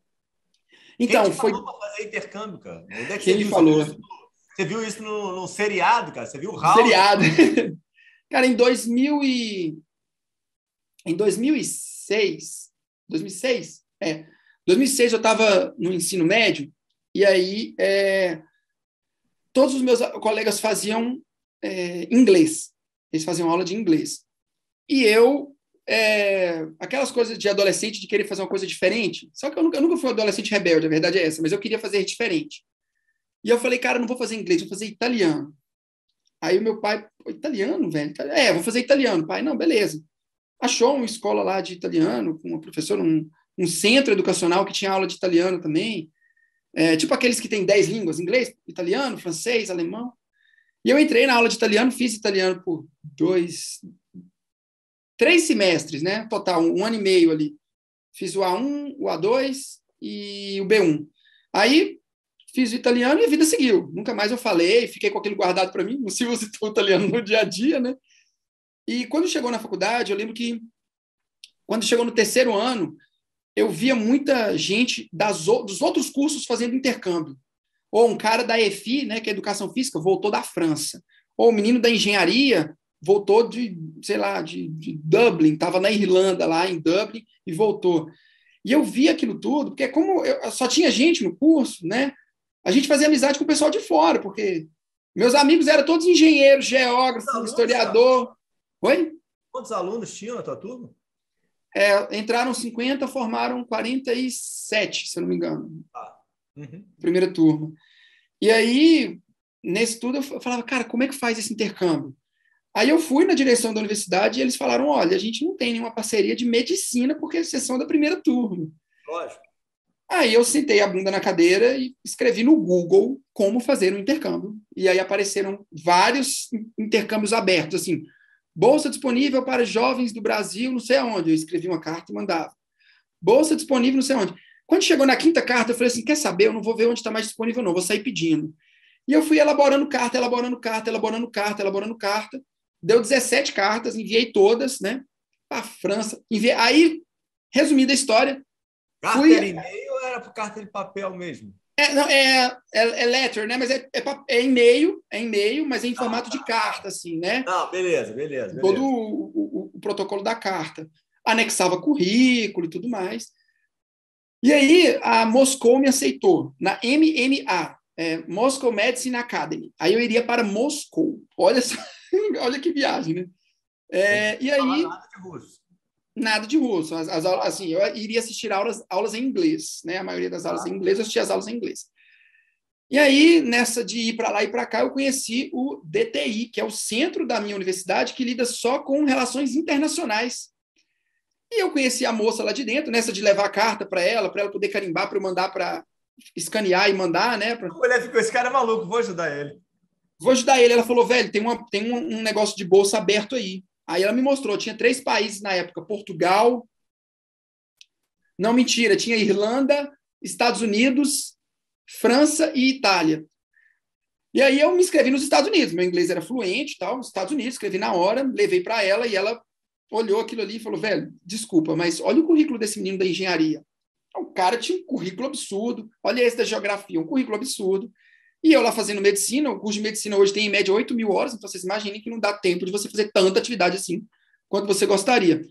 Então, Quem te foi. falou para fazer intercâmbio, cara? Onde é que você Quem me viu? falou? Você viu isso no seriado, cara? Você viu o Do House? seriado. Cara, em 2006, 2006 eu estava no ensino médio, e aí todos os meus colegas faziam inglês. Eles faziam aula de inglês. E eu, aquelas coisas de adolescente, de querer fazer uma coisa diferente, só que eu nunca fui um adolescente rebelde, a verdade é essa, mas eu queria fazer diferente. E eu falei, cara, não vou fazer inglês, vou fazer italiano. Aí o meu pai, italiano, velho? Vou fazer italiano. Pai, não, beleza. Achou uma escola lá de italiano, com uma professora, um centro educacional que tinha aula de italiano também, tipo aqueles que têm 10 línguas, inglês, italiano, francês, alemão. E eu entrei na aula de italiano, fiz italiano por 3 semestres, né? Total, um ano e meio ali. Fiz o A1, o A2 e o B1. Aí fiz o italiano e a vida seguiu. Nunca mais eu falei, fiquei com aquilo guardado para mim, não se usa o italiano no dia a dia, né? E quando chegou na faculdade, eu lembro que quando chegou no terceiro ano, eu via muita gente dos outros cursos fazendo intercâmbio. Ou um cara da EFI, né, que é Educação Física, voltou da França. Ou o menino da engenharia voltou de Dublin, estava na Irlanda, lá em Dublin, e voltou. E eu vi aquilo tudo, porque como só tinha gente no curso, né, a gente fazia amizade com o pessoal de fora, porque meus amigos eram todos engenheiros, geógrafo, historiador. Oi? Quantos alunos tinham na tua turma? Entraram 50, formaram 47, se eu não me engano. Uhum. Primeira turma. E aí, nesse tudo, eu falava, cara, como é que faz esse intercâmbio? Aí eu fui na direção da universidade e eles falaram, olha, a gente não tem nenhuma parceria de medicina porque vocês são da primeira turma. Lógico. Aí eu sentei a bunda na cadeira e escrevi no Google como fazer um intercâmbio. E aí apareceram vários intercâmbios abertos, assim, bolsa disponível para jovens do Brasil, não sei aonde. Eu escrevi uma carta e mandava. Bolsa disponível, não sei aonde. Quando chegou na quinta carta, eu falei assim, quer saber? Eu não vou ver onde está mais disponível, não. Vou sair pedindo. E eu fui elaborando carta. Deu 17 cartas, enviei todas, né? Para a França. Aí, resumindo a história... Carta era e-mail ou era por carta de papel mesmo? É letter, né? Mas é e-mail, mas é em formato de carta, assim, né? Não, beleza. Todo o protocolo da carta. Anexava currículo e tudo mais. E aí, a Moscou me aceitou, na MMA, Moscow Medicine Academy. Aí eu iria para Moscou. Olha só, olha que viagem, né? E aí... Nada de russo. Nada de russo. As aulas, assim, eu iria assistir aulas em inglês, né? A maioria das aulas em inglês, eu assistia as aulas em inglês. E aí, nessa de ir para lá e para cá, eu conheci o DTI, que é o centro da minha universidade que lida só com relações internacionais. E eu conheci a moça lá de dentro, nessa de levar a carta para ela poder carimbar, para eu mandar para escanear e mandar, né? A mulher ficou, esse cara é maluco, vou ajudar ele. Vou ajudar ele. Ela falou, velho, tem um negócio de bolsa aberto aí. Aí ela me mostrou, tinha 3 países na época, Portugal, não, mentira, tinha Irlanda, Estados Unidos França e Itália. E aí eu me inscrevi nos Estados Unidos, meu inglês era fluente e tal, nos Estados Unidos, escrevi na hora, levei para ela e ela olhou aquilo ali e falou, velho, desculpa, mas olha o currículo desse menino da engenharia. O cara tinha um currículo absurdo, olha esse da geografia, um currículo absurdo. E eu lá fazendo medicina, o curso de medicina hoje tem em média 8 mil horas, então vocês imaginem que não dá tempo de você fazer tanta atividade assim quanto você gostaria.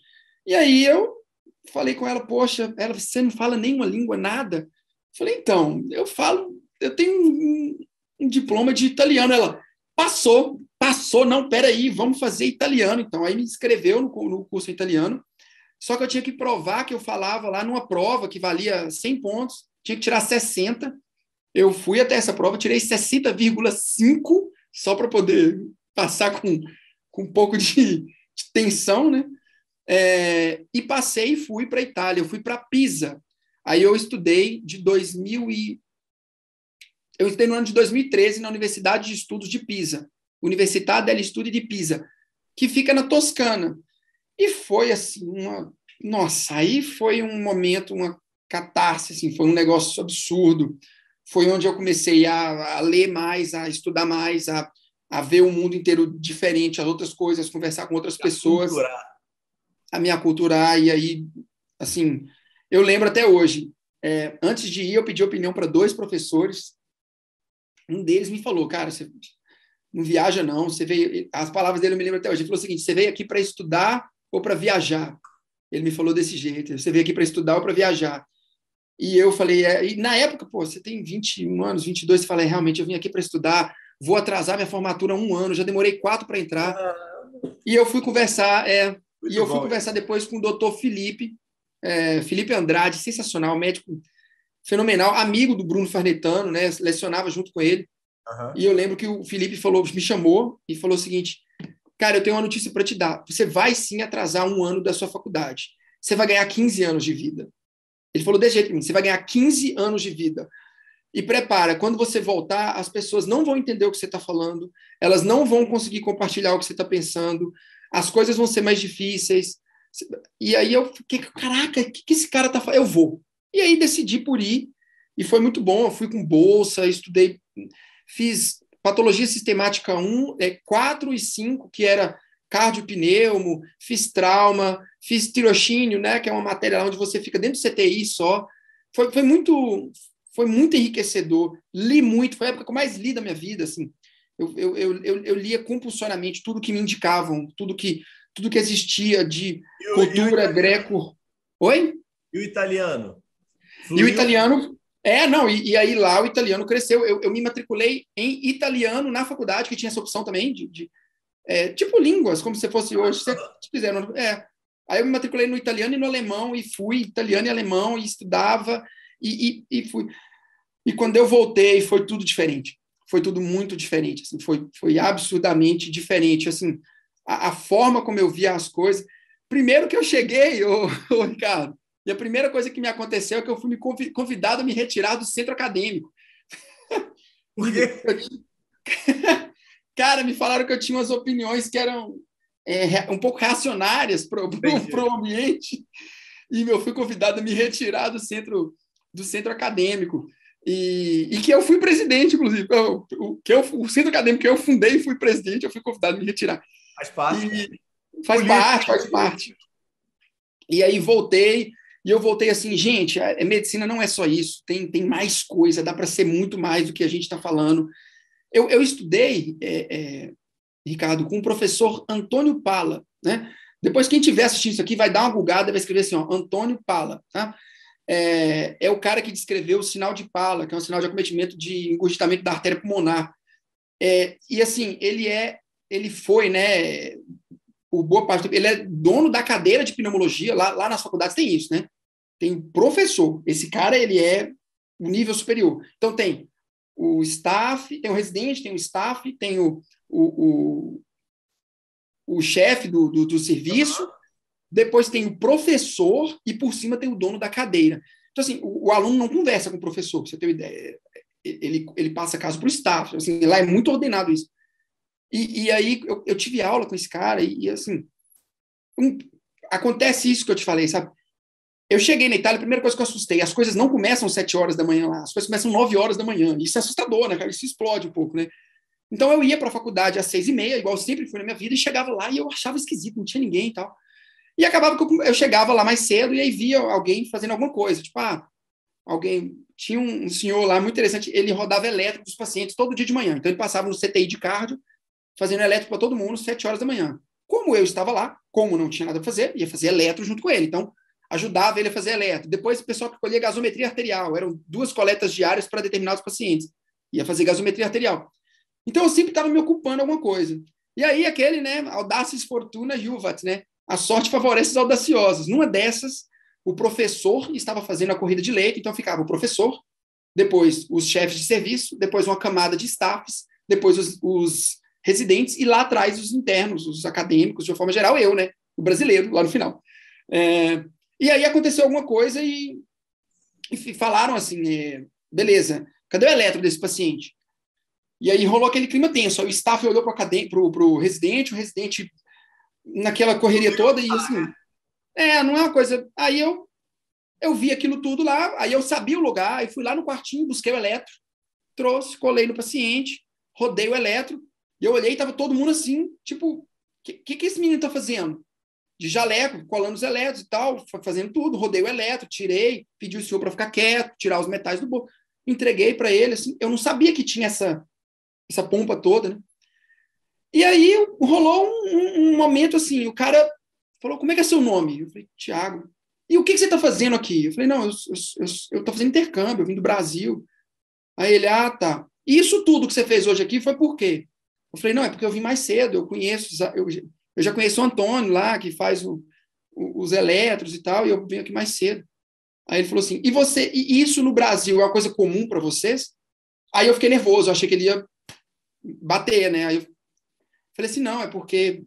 E aí eu falei com ela, poxa, você não fala nenhuma língua, nada? Eu falei, então, eu tenho um diploma de italiano. Ela, passou, não, peraí, vamos fazer italiano. Então, aí me inscreveu no curso italiano, só que eu tinha que provar que eu falava lá numa prova que valia 100 pontos, tinha que tirar 60. Eu fui até essa prova, tirei 60,5 só para poder passar com um pouco de tensão, né? E passei e fui para a Itália, eu fui para Pisa. Aí eu estudei eu estudei no ano de 2013 na Universidade de Estudos de Pisa, Università degli Studi di Pisa, que fica na Toscana. E foi assim, nossa, aí foi um momento, uma catarse, assim, foi um negócio absurdo. Foi onde eu comecei a ler mais, a estudar mais, a ver o mundo inteiro diferente, as outras coisas, conversar com outras pessoas, a me aculturar. E aí, assim, eu lembro até hoje, antes de ir, eu pedi opinião para 2 professores. Um deles me falou, cara, você não viaja não, você veio... As palavras dele eu me lembro até hoje. Ele falou o seguinte, você veio aqui para estudar ou para viajar? Ele me falou desse jeito, você veio aqui para estudar ou para viajar? E eu falei, e na época, pô, você tem 21 anos, 22, você fala, realmente, eu vim aqui para estudar, vou atrasar minha formatura 1 ano, já demorei 4 para entrar. E eu fui conversar, conversar depois com o doutor Felipe Andrade, sensacional, médico fenomenal, amigo do Bruno Farnetano, né, lecionava junto com ele. E eu lembro que o Felipe me chamou e falou o seguinte, cara, eu tenho uma notícia para te dar, você vai sim atrasar 1 ano da sua faculdade, você vai ganhar 15 anos de vida. Ele falou desse jeito para mim, você vai ganhar 15 anos de vida. E prepara, quando você voltar, as pessoas não vão entender o que você está falando, elas não vão conseguir compartilhar o que você está pensando, as coisas vão ser mais difíceis. E aí eu fiquei, caraca, o que esse cara está falando? Eu vou. E aí decidi por ir, e foi muito bom, eu fui com bolsa, estudei, fiz patologia sistemática 1, 4 e 5, que era cardiopneumo, fiz trauma, fiz tirocínio, né, que é uma matéria onde você fica dentro do CTI só. Foi muito enriquecedor. Li muito, foi a época que eu mais li da minha vida. Assim. Eu lia compulsoriamente tudo que me indicavam, tudo que existia de cultura greco. Oi? E o italiano? Fluiu? E o italiano... e aí lá o italiano cresceu. Eu me matriculei em italiano na faculdade, que tinha essa opção também tipo línguas, como se fosse hoje, se fizeram. Aí eu me matriculei no italiano e no alemão, e fui italiano e alemão, e estudava, e fui. E quando eu voltei, foi tudo diferente. Foi tudo muito diferente. Assim, foi absurdamente diferente. Assim, a forma como eu via as coisas. Primeiro que eu cheguei, Ricardo, e a primeira coisa que me aconteceu é que eu fui convidado a me retirar do centro acadêmico. Por quê? Cara, me falaram que eu tinha umas opiniões que eram um pouco reacionárias para o ambiente, e eu fui convidado a me retirar do centro acadêmico, e que eu fui presidente, inclusive. O centro acadêmico que eu fundei e fui presidente, eu fui convidado a me retirar. Faz parte. Faz parte. E aí voltei, e eu voltei assim, gente, a medicina não é só isso, tem mais coisa, dá para ser muito mais do que a gente está falando. Eu estudei, Ricardo, com o professor Antônio Pala, né? Depois, quem estiver assistindo isso aqui vai dar uma bugada, vai escrever assim, Antônio Pala, tá? É o cara que descreveu o sinal de Pala, que é um sinal de acometimento de engurgitamento da artéria pulmonar. E assim, ele foi, né, por boa parte do tempo, ele é dono da cadeira de pneumologia, lá nas faculdades tem isso, né? Tem um professor, esse cara, ele é um nível superior. Então, tem o staff, tem o residente, tem o staff, tem o chefe do serviço, depois tem o professor e por cima tem o dono da cadeira. Então, assim, o aluno não conversa com o professor, pra você ter uma ideia. Ele passa caso para o staff, assim, lá é muito ordenado isso. E aí eu tive aula com esse cara e assim, acontece isso que eu te falei, sabe? Eu cheguei na Itália, a primeira coisa que eu assustei, as coisas não começam às 7 horas da manhã lá, as coisas começam às 9 horas da manhã. Isso é assustador, né, cara? Isso explode um pouco, né? Então eu ia para a faculdade às 6h30, igual eu sempre fui na minha vida, e chegava lá e eu achava esquisito, não tinha ninguém e tal. E acabava que eu chegava lá mais cedo e aí via alguém fazendo alguma coisa. Tipo, alguém... Tinha um senhor lá muito interessante, ele rodava elétrico dos pacientes todo dia de manhã. Então ele passava no CTI de cardio, fazendo elétrico para todo mundo às 7 horas da manhã. Como eu estava lá, como não tinha nada para fazer, ia fazer eletro junto com ele. Então ajudava ele a fazer eletro. Depois o pessoal que colhia gasometria arterial. Eram 2 coletas diárias para determinados pacientes. Ia fazer gasometria arterial. Então eu sempre estava me ocupando alguma coisa. E aí aquele, né, audaces fortuna juvat, né? A sorte favorece os audaciosos. Numa dessas, o professor estava fazendo a corrida de leito, então ficava o professor, depois os chefes de serviço, depois uma camada de staffs, depois os residentes e lá atrás os internos, os acadêmicos, de uma forma geral, eu, né, o brasileiro, lá no final. E aí aconteceu alguma coisa e falaram assim, beleza, cadê o eletro desse paciente? E aí rolou aquele clima tenso, aí o staff olhou para o residente, o residente naquela correria toda e assim... não é uma coisa... Aí eu vi aquilo tudo lá, aí eu sabia o lugar, aí fui lá no quartinho, busquei o eletro, trouxe, colei no paciente, rodei o eletro, e eu olhei e tava todo mundo assim, tipo, o que esse menino tá fazendo? De jaleco, colando os eletros e tal, fazendo tudo, rodei o eletro, tirei, pedi o senhor para ficar quieto, tirar os metais do bolso, entreguei para ele, assim, eu não sabia que tinha essa pompa toda, né? E aí rolou um momento assim, o cara falou, como é que é seu nome? Eu falei, Tiago. E o que você está fazendo aqui? Eu falei, não, eu estou fazendo intercâmbio, eu vim do Brasil. Aí ele, tá. E isso tudo que você fez hoje aqui foi por quê? Eu falei, não, é porque eu vim mais cedo, eu já conheço o Antônio lá, que faz os eletros e tal, e eu venho aqui mais cedo. Aí ele falou assim, e isso no Brasil é uma coisa comum para vocês? Aí eu fiquei nervoso, eu achei que ele ia bater, né? Aí eu falei assim, não, é porque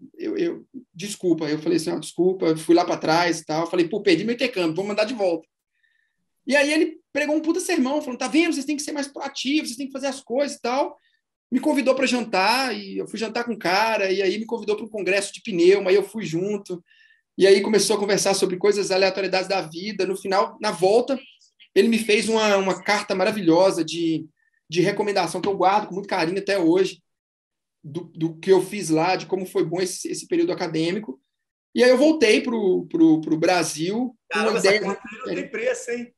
desculpa. Eu falei assim, desculpa, eu fui lá para trás e tal. Eu falei, perdi meu intercâmbio, vou mandar de volta. E aí ele pregou um puta sermão, falando, tá vendo, vocês têm que ser mais proativos, vocês têm que fazer as coisas e tal. Me convidou para jantar, e eu fui jantar com o cara, e aí me convidou para um congresso de pneuma, aí eu fui junto. E aí começou a conversar sobre coisas, aleatoriedades da vida. No final, na volta, ele me fez uma carta maravilhosa de recomendação, que eu guardo com muito carinho até hoje, do que eu fiz lá, de como foi bom esse período acadêmico. E aí eu voltei pro Brasil. Caramba, essa carta aí não tem preço, hein?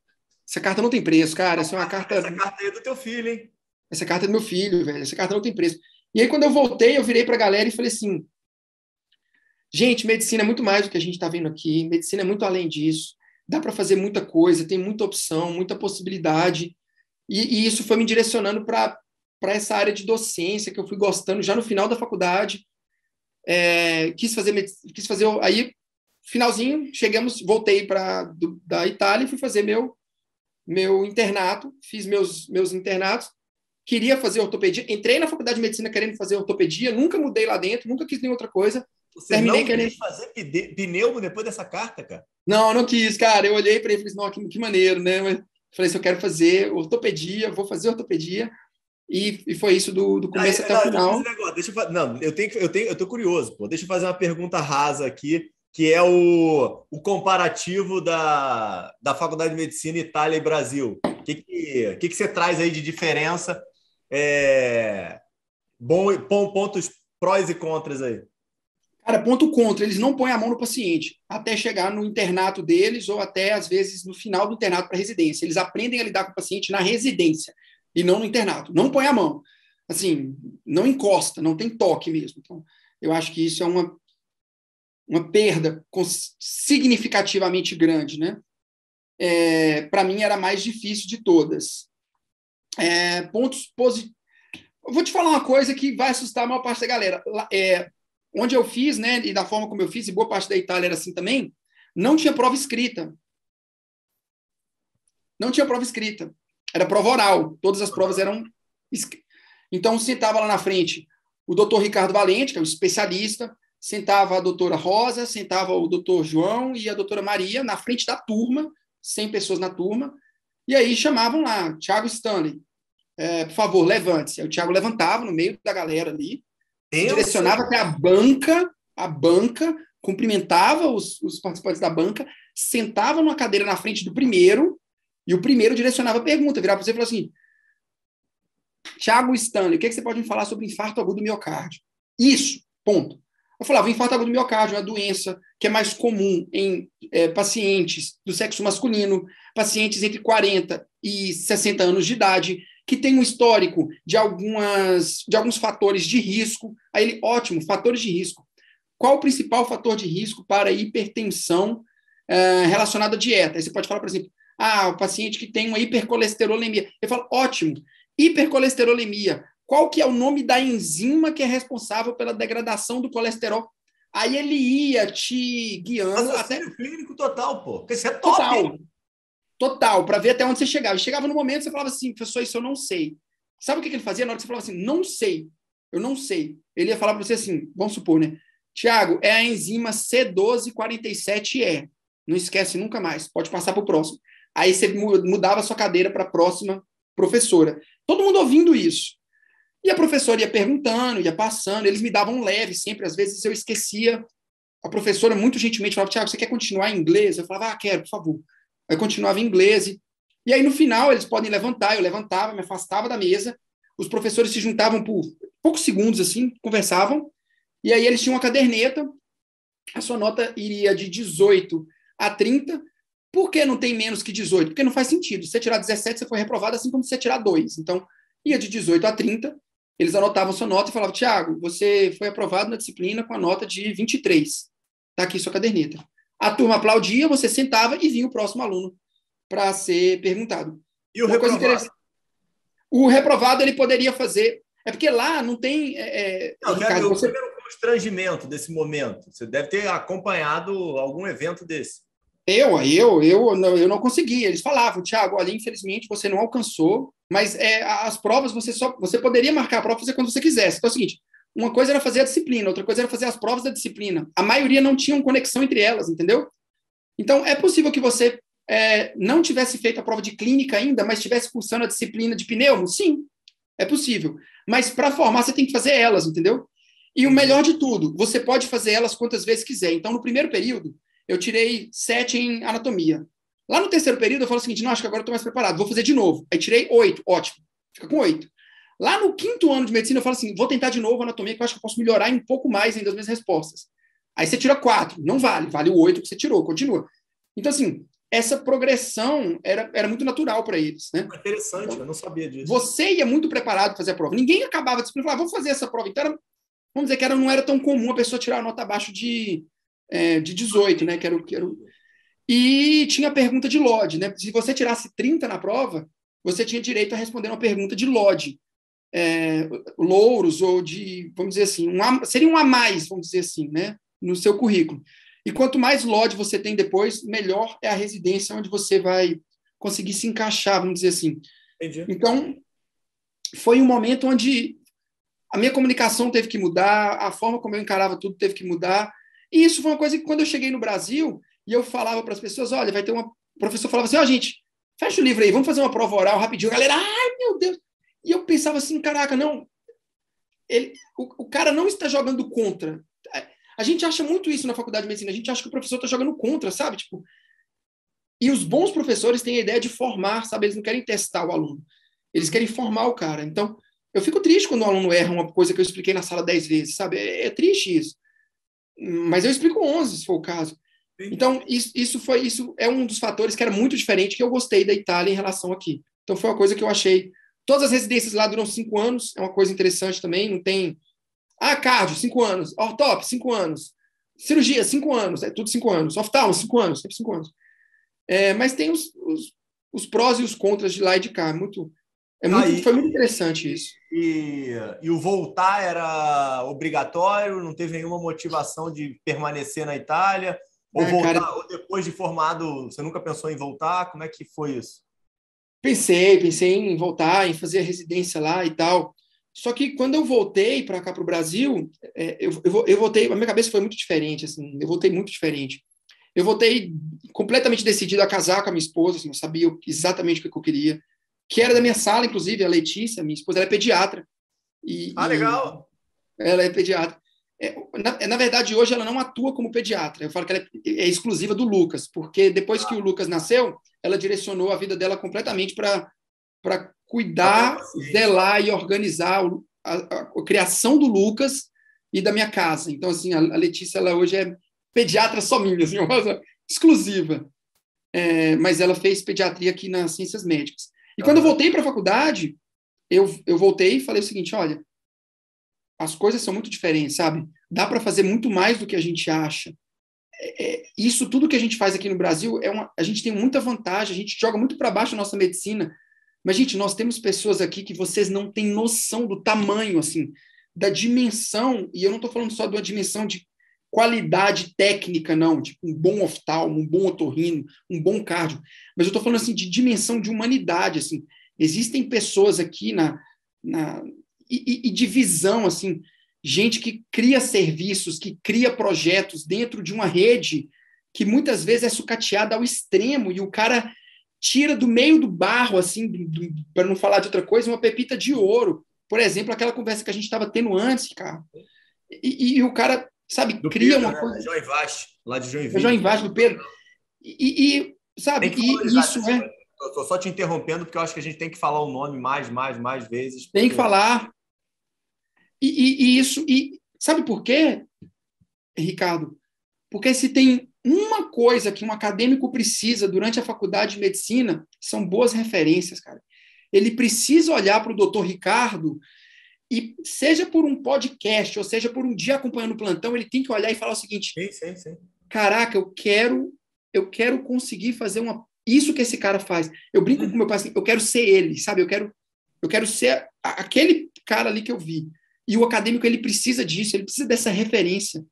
Essa carta não tem preço, cara. Essa carta aí é do teu filho, hein? Essa carta é do meu filho, velho. Essa carta não tem preço. E aí, quando eu voltei, eu virei pra galera e falei assim, gente, medicina é muito mais do que a gente está vendo aqui. Medicina é muito além disso. Dá para fazer muita coisa, tem muita opção, muita possibilidade. E isso foi me direcionando para essa área de docência que eu fui gostando já no final da faculdade. Quis fazer. Aí, finalzinho, voltei da Itália e fui fazer meu internato. Fiz meus internatos. Queria fazer ortopedia. Entrei na faculdade de medicina querendo fazer ortopedia. Nunca mudei lá dentro, nunca quis nenhuma outra coisa. Você não quis fazer pneumo depois dessa carta, cara? Não quis, cara. Eu olhei para ele e falei, não, que maneiro, né? Mas falei assim, eu quero fazer ortopedia, vou fazer ortopedia. E foi isso do começo até o final. Eu tô curioso, pô. Deixa eu fazer uma pergunta rasa aqui, que é o comparativo da Faculdade de Medicina Itália e Brasil. O que você traz aí de diferença? Pontos prós e contras aí. Cara, ponto contra, eles não põem a mão no paciente até chegar no internato deles ou até, às vezes, no final do internato para residência. Eles aprendem a lidar com o paciente na residência e não no internato. Não põe a mão. Assim, não encosta, não tem toque mesmo. Então, eu acho que isso é uma perda significativamente grande, né? Para mim, era a mais difícil de todas. Pontos positivos. Eu vou te falar uma coisa que vai assustar a maior parte da galera. Onde eu fiz, né, e da forma como eu fiz, e boa parte da Itália era assim também, não tinha prova escrita. Não tinha prova escrita. Era prova oral. Todas as provas eram escritas. Então, sentava lá na frente o doutor Ricardo Valente, que é um especialista, sentava a doutora Rosa, sentava o doutor João e a doutora Maria na frente da turma, 100 pessoas na turma, e aí chamavam lá, Thiago Stanley, por favor, levante-se. Aí o Thiago levantava no meio da galera ali, se direcionava até a banca cumprimentava os participantes da banca, sentava numa cadeira na frente do primeiro, e o primeiro direcionava a pergunta, virava para você e falava assim: Thiago Stanley, o que você pode me falar sobre infarto agudo do miocárdio? Isso, ponto. Eu falava, o infarto agudo do miocárdio é uma doença que é mais comum em pacientes do sexo masculino, pacientes entre 40 e 60 anos de idade, que tem um histórico de alguns fatores de risco. Aí ele, ótimo, fatores de risco. Qual o principal fator de risco para a hipertensão relacionada à dieta? Aí você pode falar, por exemplo, o paciente que tem uma hipercolesterolemia. Eu falo, ótimo, hipercolesterolemia. Qual que é o nome da enzima que é responsável pela degradação do colesterol? Aí ele ia te guiando até clínico total, pô. Porque isso é top. Total, para ver até onde você chegava. Chegava no momento, você falava assim, professor, isso eu não sei. Sabe o que ele fazia? Na hora que você falava assim, não sei, eu não sei. Ele ia falar para você assim, vamos supor, né? Tiago, é a enzima C1247E. Não esquece nunca mais. Pode passar para o próximo. Aí você mudava a sua cadeira para a próxima professora. Todo mundo ouvindo isso. E a professora ia perguntando, ia passando, eles me davam um leve sempre, às vezes eu esquecia. A professora muito gentilmente falava, Thiago, você quer continuar em inglês? Eu falava, quero, por favor. Eu continuava em inglês. E aí, no final, eles podem levantar, eu levantava, me afastava da mesa, os professores se juntavam por poucos segundos, assim, conversavam, e aí eles tinham uma caderneta, a sua nota iria de 18 a 30. Por que não tem menos que 18? Porque não faz sentido. Se você tirar 17, você foi reprovado, assim como se você tirar 2. Então, ia de 18 a 30, eles anotavam sua nota e falavam, Thiago, você foi aprovado na disciplina com a nota de 23. Está aqui sua caderneta. A turma aplaudia, você sentava e vinha o próximo aluno para ser perguntado. E o reprovado? O reprovado, ele poderia fazer... É porque lá não tem... Não, Ricardo, o primeiro constrangimento desse momento. Você deve ter acompanhado algum evento desse. Eu não consegui. Eles falavam, Thiago, olha, infelizmente você não alcançou, mas as provas você poderia marcar a prova fazer quando você quisesse. Então é o seguinte, uma coisa era fazer a disciplina, outra coisa era fazer as provas da disciplina. A maioria não tinham conexão entre elas, entendeu? Então é possível que você não tivesse feito a prova de clínica ainda, mas estivesse cursando a disciplina de pneumo? Sim, é possível. Mas para formar você tem que fazer elas, entendeu? E o melhor de tudo, você pode fazer elas quantas vezes quiser. Então no primeiro período, eu tirei 7 em anatomia. Lá no terceiro período, eu falo o seguinte, não, acho que agora eu estou mais preparado, vou fazer de novo. Aí tirei 8, ótimo, fica com 8. Lá no quinto ano de medicina, eu falo assim, vou tentar de novo anatomia, que eu acho que eu posso melhorar um pouco mais ainda as minhas respostas. Aí você tira 4, não vale o 8 que você tirou, continua. Então, assim, essa progressão era muito natural para eles, né? Interessante, então, eu não sabia disso. Você ia muito preparado para fazer a prova. Ninguém acabava de explicar, vamos fazer essa prova. Então, vamos dizer que não era tão comum a pessoa tirar a nota abaixo de 18, né? E tinha a pergunta de LOD, né? Se você tirasse 30 na prova, você tinha direito a responder uma pergunta de LOD. Louros ou de, vamos dizer assim, seria um a mais, vamos dizer assim, né? No seu currículo. E quanto mais LOD você tem depois, melhor é a residência onde você vai conseguir se encaixar, vamos dizer assim. Entendi. Então, foi um momento onde a minha comunicação teve que mudar, a forma como eu encarava tudo teve que mudar. E isso foi uma coisa que, quando eu cheguei no Brasil, e eu falava para as pessoas, olha, vai ter uma... O professor falava assim, gente, fecha o livro aí, vamos fazer uma prova oral rapidinho. A galera, ai, meu Deus. E eu pensava assim, caraca, não, o cara não está jogando contra. A gente acha muito isso na faculdade de medicina, a gente acha que o professor está jogando contra, sabe? Tipo, e os bons professores têm a ideia de formar, sabe? Eles não querem testar o aluno, eles querem formar o cara. Então, eu fico triste quando o aluno erra uma coisa que eu expliquei na sala 10 vezes, sabe? É triste isso. Mas eu explico 11, se for o caso. Então, isso é um dos fatores que era muito diferente, que eu gostei da Itália em relação aqui. Então, foi uma coisa que eu achei... Todas as residências lá duram 5 anos, é uma coisa interessante também, não tem... cardio, 5 anos. Ortop, 5 anos. Cirurgia, 5 anos. É tudo 5 anos. Oftalmo, 5 anos. Sempre 5 anos. Mas tem os prós e os contras de lá e de cá. Foi muito interessante isso. E o voltar era obrigatório? Não teve nenhuma motivação de permanecer na Itália? Ou voltar, ou depois de formado, você nunca pensou em voltar? Como é que foi isso? Pensei em voltar, em fazer a residência lá e tal. Só que quando eu voltei para cá, para o Brasil, eu voltei, a minha cabeça foi muito diferente, assim, eu voltei muito diferente. Eu voltei completamente decidido a casar com a minha esposa, assim, eu sabia exatamente o que eu queria, que era da minha sala, inclusive, a Letícia, minha esposa, ela é pediatra. Legal! Ela é pediatra. Na verdade, hoje ela não atua como pediatra. Eu falo que ela é exclusiva do Lucas, porque depois que o Lucas nasceu, ela direcionou a vida dela completamente para cuidar, zelar e organizar a criação do Lucas e da minha casa. Então, assim, a Letícia, ela hoje é pediatra só minha, assim, exclusiva. Mas ela fez pediatria aqui nas Ciências Médicas. E quando eu voltei para a faculdade, eu voltei e falei o seguinte, olha, as coisas são muito diferentes, sabe? Dá para fazer muito mais do que a gente acha. Isso tudo que a gente faz aqui no Brasil, a gente tem muita vantagem, a gente joga muito para baixo a nossa medicina. Mas, gente, nós temos pessoas aqui que vocês não têm noção do tamanho, assim, da dimensão, e eu não estou falando só de uma dimensão de qualidade técnica, não, tipo um bom oftalmo, um bom otorrino, um bom cardio, mas eu estou falando, assim, de dimensão de humanidade, assim. Existem pessoas aqui e de visão, assim, gente que cria serviços, que cria projetos dentro de uma rede que muitas vezes é sucateada ao extremo e o cara tira do meio do barro, assim, para não falar de outra coisa, uma pepita de ouro. Por exemplo, aquela conversa que a gente estava tendo antes, cara. E o cara, sabe, do cria Pedro, uma né? coisa. João Ivaz, lá de Joinville. João Ivaz, do Pedro. Sabe, e isso é. Estou só te interrompendo, porque eu acho que a gente tem que falar o nome mais vezes. Tem que falar. Isso. E sabe por quê, Ricardo? Porque se tem uma coisa que um acadêmico precisa durante a faculdade de medicina, são boas referências, cara. Ele precisa olhar para o doutor Ricardo e, seja por um podcast, ou seja por um dia acompanhando o plantão, ele tem que olhar e falar o seguinte, sim. Caraca, eu quero conseguir fazer isso que esse cara faz. Eu brinco com meu pai assim, eu quero ser ele, sabe? Eu quero ser aquele cara ali que eu vi. E o acadêmico, ele precisa disso, ele precisa dessa referência.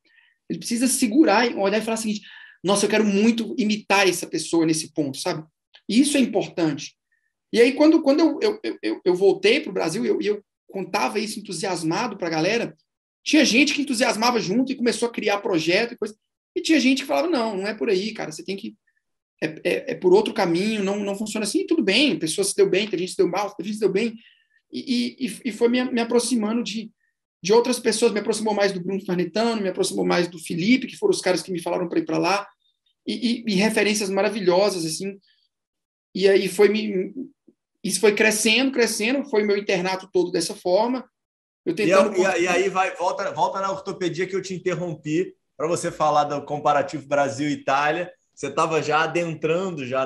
Ele precisa segurar, olhar e falar o seguinte, nossa, eu quero muito imitar essa pessoa nesse ponto, sabe? E isso é importante. E aí, quando eu voltei para o Brasil, eu contava isso entusiasmado para a galera, tinha gente que entusiasmava junto e começou a criar projeto e coisa. E tinha gente que falava, não é por aí, cara, você tem que... É por outro caminho, não funciona assim, tudo bem, a pessoa se deu bem, tem gente que se deu mal, tem gente que se deu bem. E foi me aproximando de outras pessoas, me aproximou mais do Bruno Farnetano, me aproximou mais do Felipe, que foram os caras que me falaram para ir para lá, e referências maravilhosas, assim. E aí isso foi crescendo, foi o meu internato todo dessa forma. E aí volta na ortopedia que eu te interrompi, para você falar do comparativo Brasil e Itália. Você estava já adentrando já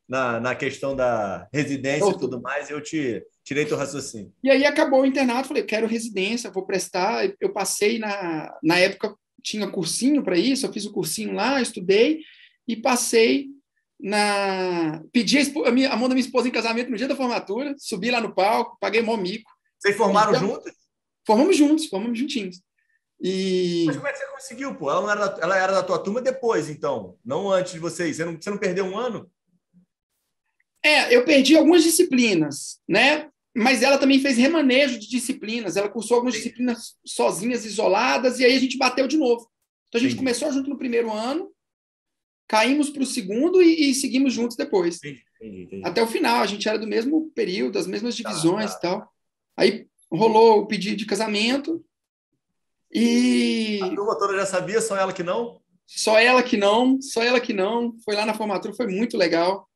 na questão da residência e tudo mais, e eu te tirei teu raciocínio. E aí acabou o internato, falei, quero residência, vou prestar. Eu passei, na época, tinha cursinho para isso, eu fiz o cursinho lá, estudei, e passei pedi a mão da minha esposa em casamento no dia da formatura, subi lá no palco, paguei mó mico. Vocês formaram juntos? Formamos juntinhos. Mas como é que você conseguiu, pô? Ela era da tua turma depois, então, não antes de vocês. Você não perdeu um ano? Eu perdi algumas disciplinas, né? Mas ela também fez remanejo de disciplinas. Ela cursou algumas disciplinas sozinhas, isoladas, e aí a gente bateu de novo. Então a gente começou junto no primeiro ano, caímos para o segundo e seguimos juntos depois. Entendi. Até o final, a gente era do mesmo período, das mesmas divisões e tal. Aí rolou o pedido de casamento e... A turma toda já sabia, só ela que não? Só ela que não. Foi lá na formatura, foi muito legal.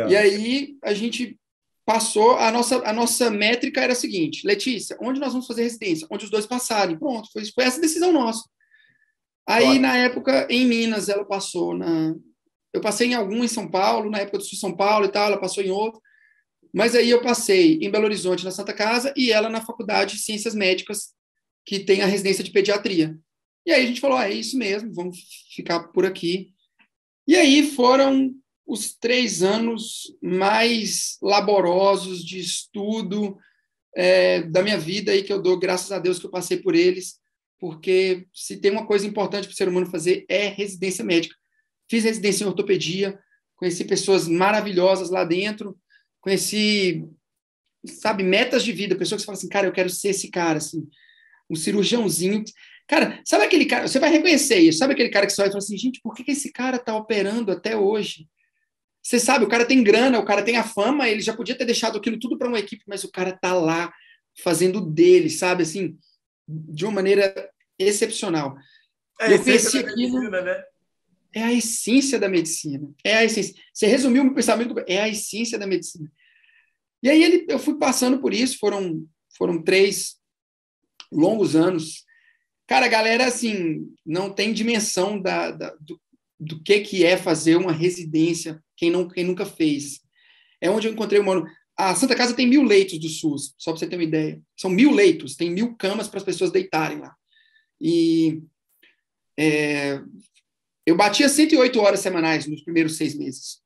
E aí a gente passou, a nossa métrica era a seguinte, Letícia, onde nós vamos fazer residência? Onde os dois passarem. Pronto, foi essa decisão nossa. Aí, na época, em Minas, ela passou eu passei em algum em São Paulo, na época do Sul São Paulo e tal, ela passou em outro. Mas aí eu passei em Belo Horizonte, na Santa Casa, e ela na Faculdade de Ciências Médicas, que tem a residência de pediatria. E aí a gente falou, é isso mesmo, vamos ficar por aqui. E aí foram os 3 anos mais laborosos de estudo da minha vida, aí que eu dou graças a Deus que eu passei por eles, porque se tem uma coisa importante para o ser humano fazer é residência médica. Fiz residência em ortopedia, conheci pessoas maravilhosas lá dentro, conheci, sabe, metas de vida, pessoas que falam assim, cara, eu quero ser esse cara, assim, um cirurgiãozinho. Cara, sabe aquele cara, você vai reconhecer isso, sabe aquele cara que você vai falar assim, gente, por que esse cara está operando até hoje? Você sabe, o cara tem grana, o cara tem a fama, ele já podia ter deixado aquilo tudo para uma equipe, mas o cara tá lá fazendo dele, sabe, assim, de uma maneira excepcional. É a E eu essência conheci da aquilo, medicina, né? é a essência da medicina. É a essência. Você resumiu o meu pensamento, é a essência da medicina. E aí eu fui passando por isso, foram 3 longos anos. Cara, a galera, assim, não tem dimensão do que é fazer uma residência, quem nunca fez. É onde eu encontrei o mano. A Santa Casa tem 1000 leitos do SUS, só para você ter uma ideia. São 1000 leitos, tem 1000 camas para as pessoas deitarem lá. E eu batia 108 horas semanais nos primeiros 6 meses.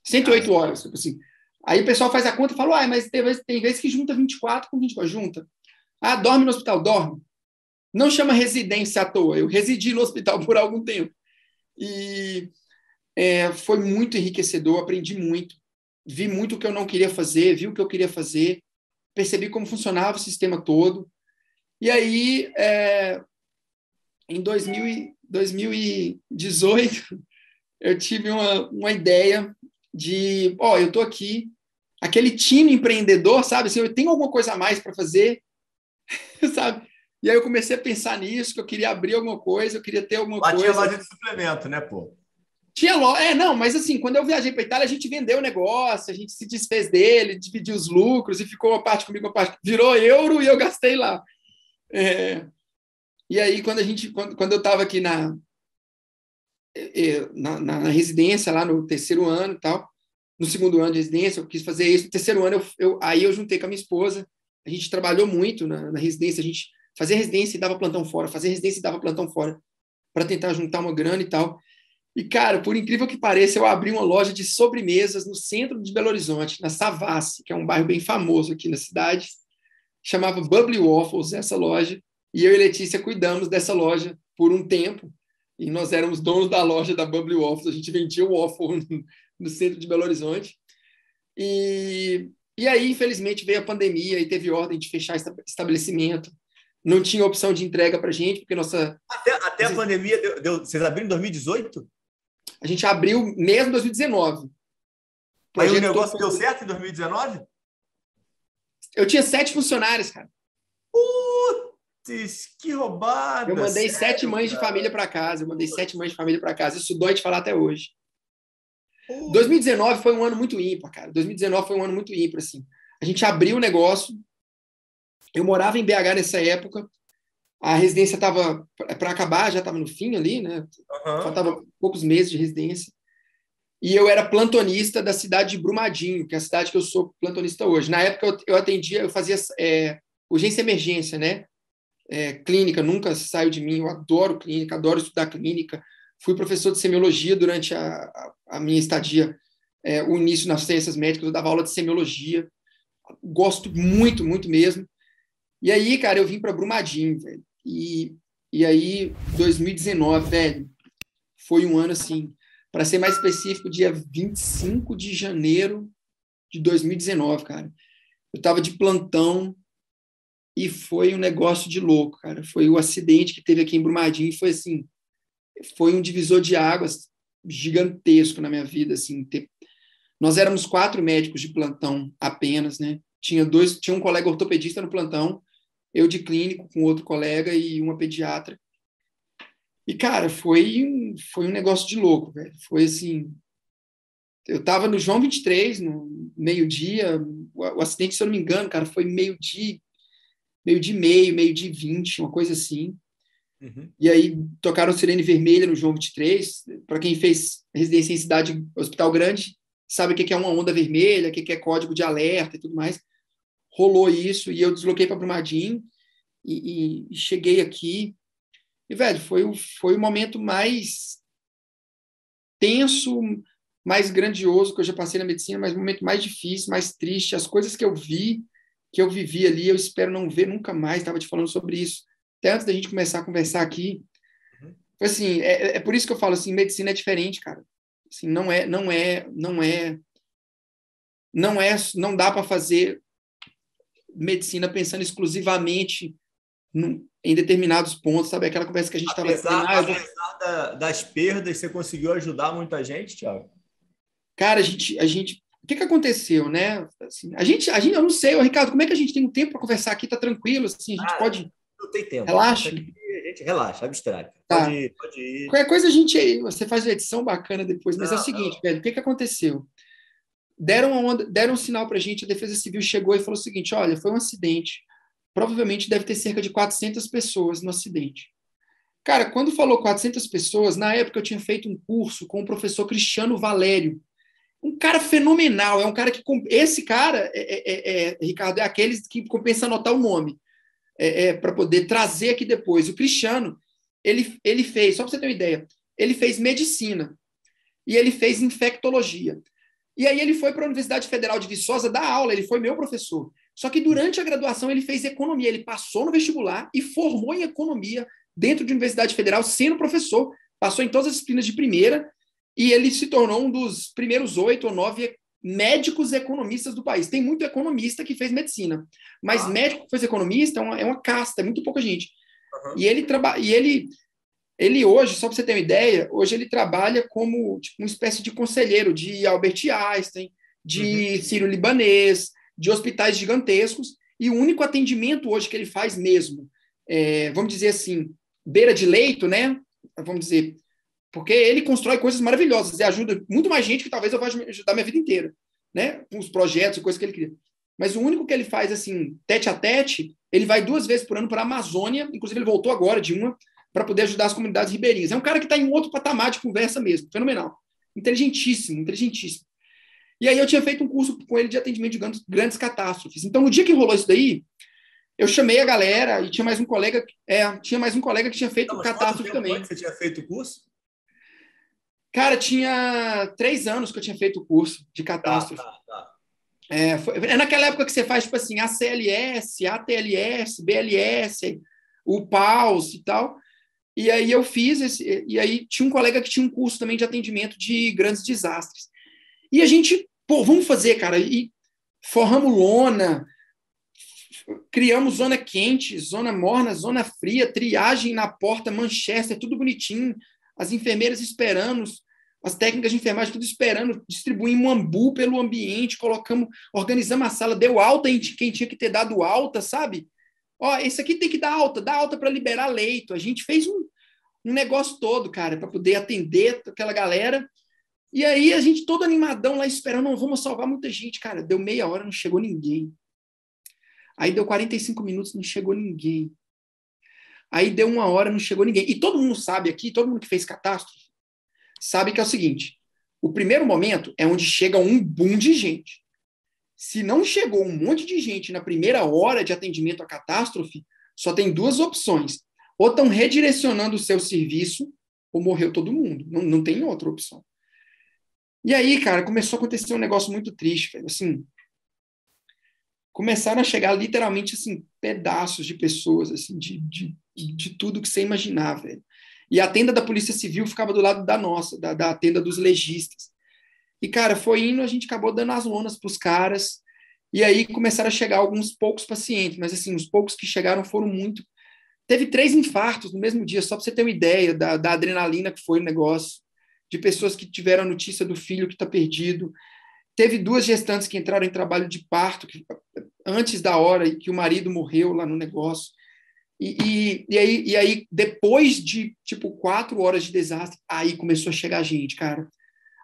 108 horas, assim. Aí o pessoal faz a conta e fala, mas tem vezes que junta 24 com 24. Junta. Ah, dorme no hospital, dorme. Não chama residência à toa. Eu residi no hospital por algum tempo. E foi muito enriquecedor, aprendi muito. Vi muito o que eu não queria fazer, vi o que eu queria fazer, percebi como funcionava o sistema todo. E aí, em 2018, eu tive uma ideia de, eu estou aqui, aquele time empreendedor, sabe? Assim, eu tenho alguma coisa a mais para fazer, sabe? E aí eu comecei a pensar nisso, que eu queria abrir alguma coisa, eu queria ter alguma Lá coisa. tinha loja de suplemento, né, pô? Tinha loja, não, mas assim, quando eu viajei para Itália, a gente vendeu o negócio, a gente se desfez dele, dividiu os lucros e ficou uma parte comigo, uma parte virou euro e eu gastei lá. E aí, quando eu estava aqui na residência, lá no terceiro ano e tal, no segundo ano de residência, eu quis fazer isso. No terceiro ano, aí eu juntei com a minha esposa, a gente trabalhou muito na residência, a gente fazia residência e dava plantão fora, fazia residência e dava plantão fora, para tentar juntar uma grana e tal. E, cara, por incrível que pareça, eu abri uma loja de sobremesas no centro de Belo Horizonte, na Savassi, que é um bairro bem famoso aqui na cidade. Chamava Bubbly Waffles, essa loja. E eu e Letícia cuidamos dessa loja por um tempo. E nós éramos donos da loja da Bubbly Waffles. A gente vendia o waffle no centro de Belo Horizonte. E aí, infelizmente, veio a pandemia e teve ordem de fechar estabelecimento. Não tinha opção de entrega para a gente, porque nossa... Até a pandemia, vocês abriram em 2018? A gente abriu mesmo em 2019. Mas o negócio deu certo em 2019? Eu tinha 7 funcionários, cara. Putz, que roubada! Eu mandei 7 mães de família para casa. Isso dói de falar até hoje. 2019 foi um ano muito ímpar, cara. 2019 foi um ano muito ímpar, assim. A gente abriu o negócio. Eu morava em BH nessa época. A residência estava para acabar, já estava no fim ali, né? Faltava poucos meses de residência. E eu era plantonista da cidade de Brumadinho, que é a cidade que eu sou plantonista hoje. Na época eu atendia, eu fazia urgência e emergência, né? Clínica, nunca saiu de mim. Eu adoro clínica, adoro estudar clínica. Fui professor de semiologia durante a minha estadia, o início nas ciências médicas. Eu dava aula de semiologia. Gosto muito, muito mesmo. E aí, cara, eu vim para Brumadinho, velho. E aí, 2019, velho, foi um ano assim, para ser mais específico, dia 25 de janeiro de 2019, cara. Eu estava de plantão e foi um negócio de louco, cara. Foi o acidente que teve aqui em Brumadinho e foi assim, foi um divisor de águas gigantesco na minha vida, assim. Nós éramos 4 médicos de plantão apenas, né? Tinha um colega ortopedista no plantão, eu de clínico com outro colega e uma pediatra. E, cara, foi um negócio de louco, velho. Foi assim... Eu estava no João 23, no meio-dia. O acidente, se eu não me engano, cara, foi meio-dia e meio, meio-dia e 20, uma coisa assim. Uhum. E aí tocaram sirene vermelha no João 23. Para quem fez residência em cidade, hospital grande, sabe o que é uma onda vermelha, o que é código de alerta e tudo mais. Rolou isso e eu desloquei para Brumadinho e cheguei aqui. E, velho, foi o momento mais tenso, mais grandioso que eu já passei na medicina, mas o momento mais difícil, mais triste. As coisas que eu vivi ali, eu espero não ver nunca mais. Estava te falando sobre isso. Até antes da gente começar a conversar aqui. Foi assim, é por isso que eu falo assim, medicina é diferente, cara. Assim, não dá para fazer medicina pensando exclusivamente em determinados pontos, sabe? Aquela conversa que a gente estava tendo. Apesar das perdas, você conseguiu ajudar muita gente, Thiago? Cara, a gente o que aconteceu, né? Assim, eu não sei, Ricardo, como é que a gente tem um tempo para conversar aqui? Tá tranquilo, assim, a gente pode... Não tem tempo. Relaxa. Gente, relaxa, abstrai. Pode Tá. ir, pode ir. Qualquer coisa você faz uma edição bacana depois, mas é o seguinte, velho, o que aconteceu? Deram um sinal pra gente, a Defesa Civil chegou e falou o seguinte, olha, foi um acidente, provavelmente deve ter cerca de 400 pessoas no acidente. Cara, quando falou 400 pessoas, na época eu tinha feito um curso com o professor Cristiano Valério, um cara fenomenal, é um cara que... Esse cara, Ricardo, é aqueles que compensa anotar o nome, para poder trazer aqui depois. O Cristiano, ele fez, só para você ter uma ideia, ele fez medicina e ele fez infectologia. E aí ele foi para a Universidade Federal de Viçosa dar aula, ele foi meu professor. Só que durante a graduação ele fez economia, ele passou no vestibular e formou em economia dentro de Universidade Federal, sendo professor, passou em todas as disciplinas de primeira, e ele se tornou um dos primeiros 8 ou 9 médicos economistas do país. Tem muito economista que fez medicina, mas médico que fez economista é uma casta, é muito pouca gente. Uhum. Ele hoje, só para você ter uma ideia, hoje ele trabalha como tipo, uma espécie de conselheiro de Albert Einstein, de Sírio-Libanês, de hospitais gigantescos, e o único atendimento hoje que ele faz mesmo, vamos dizer assim, beira de leito, né? Vamos dizer, porque ele constrói coisas maravilhosas e ajuda muito mais gente que talvez eu vá ajudar minha vida inteira, né? Com os projetos e coisas que ele cria. Mas o único que ele faz, assim, tete a tete, ele vai 2 vezes por ano para a Amazônia, inclusive ele voltou agora de uma, para poder ajudar as comunidades ribeirinhas. É um cara que está em outro patamar de conversa mesmo, fenomenal. Inteligentíssimo, inteligentíssimo. E aí eu tinha feito um curso com ele de atendimento de grandes catástrofes. Então, no dia que rolou isso daí, eu chamei a galera e tinha mais um colega, que tinha feito catástrofe também. Quanto você tinha feito o curso? Cara, tinha 3 anos que eu tinha feito o curso de catástrofe. Tá. É naquela época que você faz, tipo assim, ACLS, ATLS, BLS, o PAUS e tal. E aí eu fiz e aí tinha um colega que tinha um curso também de atendimento de grandes desastres. E a gente, vamos fazer, cara, e forramos lona, criamos zona quente, zona morna, zona fria, triagem na porta, Manchester, tudo bonitinho, as enfermeiras esperando, as técnicas de enfermagem tudo esperando, distribuímos um ambu pelo ambiente, organizamos a sala, deu alta em quem tinha que ter dado alta, sabe? Ó, esse aqui tem que dar alta para liberar leito. A gente fez um negócio todo, cara, para poder atender aquela galera. E aí a gente todo animadão lá esperando, não, vamos salvar muita gente. Cara, deu meia hora, não chegou ninguém. Aí deu 45 minutos, não chegou ninguém. Aí deu 1 hora, não chegou ninguém. E todo mundo sabe aqui, todo mundo que fez catástrofe, sabe que é o seguinte, o primeiro momento é onde chega um boom de gente. Se não chegou um monte de gente na primeira hora de atendimento à catástrofe, só tem 2 opções. Ou estão redirecionando o seu serviço, ou morreu todo mundo. Não tem outra opção. E aí, cara, começou a acontecer um negócio muito triste, velho. Assim, começaram a chegar literalmente assim, pedaços de pessoas, assim, de tudo que você imaginar, velho. E a tenda da Polícia Civil ficava do lado da nossa, da tenda dos legistas. E, cara, foi indo, a gente acabou dando as lonas para os caras, e aí começaram a chegar alguns poucos pacientes, mas, assim, os poucos que chegaram foram muito... Teve 3 infartos no mesmo dia, só para você ter uma ideia da adrenalina que foi o negócio, de pessoas que tiveram a notícia do filho que está perdido. Teve 2 gestantes que entraram em trabalho de parto antes da hora e que o marido morreu lá no negócio. E aí, depois de, tipo, 4 horas de desastre, aí começou a chegar gente, cara.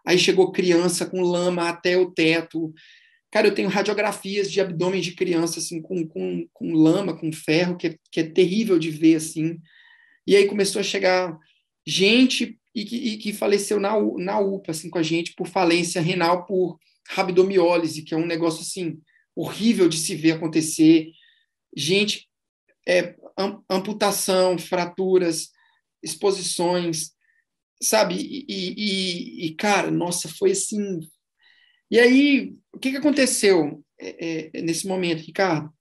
Aí chegou criança com lama até o teto. Cara, eu tenho radiografias de abdômen de criança, assim, com lama, com ferro, que é terrível de ver, assim. E aí começou a chegar gente que faleceu na UPA, assim, com a gente, por falência renal, por rabdomiólise, que é um negócio, assim, horrível de se ver acontecer. Gente, amputação, fraturas, exposições, sabe? E, cara, nossa, foi assim... E aí, o que aconteceu nesse momento, Ricardo?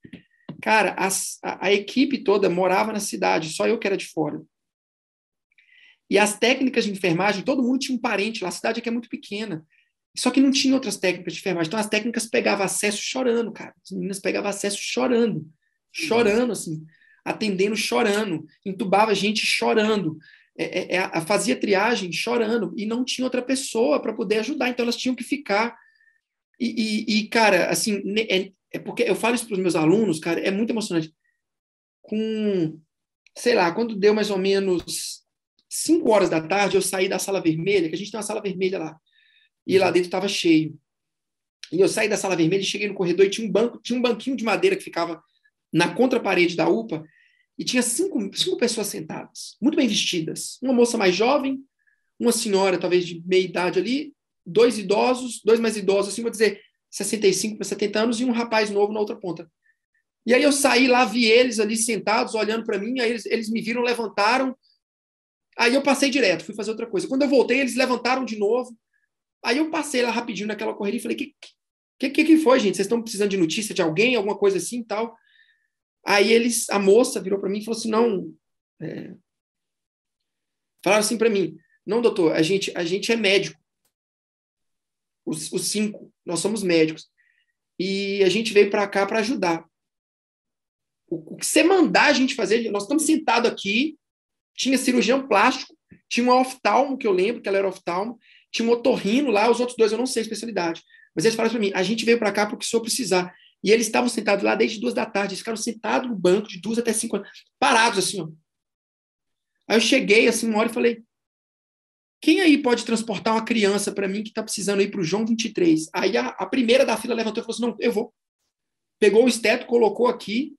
Cara, a equipe toda morava na cidade, só eu que era de fora. E as técnicas de enfermagem, todo mundo tinha um parente lá, a cidade aqui é muito pequena. Só que não tinha outras técnicas de enfermagem. Então, as técnicas pegavam acesso chorando, cara. As meninas pegavam acesso chorando, assim, atendendo chorando, entubava gente chorando, fazia triagem chorando, e não tinha outra pessoa para poder ajudar, então elas tinham que ficar. Cara, assim, porque eu falo isso para os meus alunos, cara, é muito emocionante. Com sei lá, quando deu mais ou menos 5 horas da tarde, eu saí da sala vermelha, que a gente tem uma sala vermelha lá, e lá dentro estava cheio. E eu saí da sala vermelha e cheguei no corredor e tinha um banquinho de madeira que ficava na contraparede da UPA, e tinha cinco pessoas sentadas, muito bem vestidas. Uma moça mais jovem, uma senhora, talvez de meia idade ali, dois mais idosos, assim, vou dizer, 65 para 70 anos, e um rapaz novo na outra ponta. E aí eu saí lá, vi eles ali sentados, olhando para mim, aí eles me viram, levantaram, aí eu passei direto, fui fazer outra coisa. Quando eu voltei, eles levantaram de novo, aí eu passei lá rapidinho naquela correria e falei, que foi, gente? Vocês estão precisando de notícia de alguém, alguma coisa assim e tal? Aí a moça virou para mim e falou assim, não, falaram assim para mim, não, doutor, a gente é médico, os 5, nós somos médicos, e a gente veio para cá para ajudar. O que você mandar a gente fazer, nós estamos sentados aqui, tinha cirurgião plástico, tinha uma oftalmo, que eu lembro que ela era oftalmo, tinha um otorrino lá, os outros 2 eu não sei a especialidade, mas eles falaram para mim, a gente veio para cá porque o senhor precisar. E eles estavam sentados lá desde 2 da tarde, eles ficaram sentados no banco de 2 até 5 anos, parados assim, ó. Aí eu cheguei assim uma hora e falei, quem aí pode transportar uma criança para mim que está precisando ir para o João 23? Aí a primeira da fila levantou e falou assim, não, eu vou. Pegou o esteto, colocou aqui,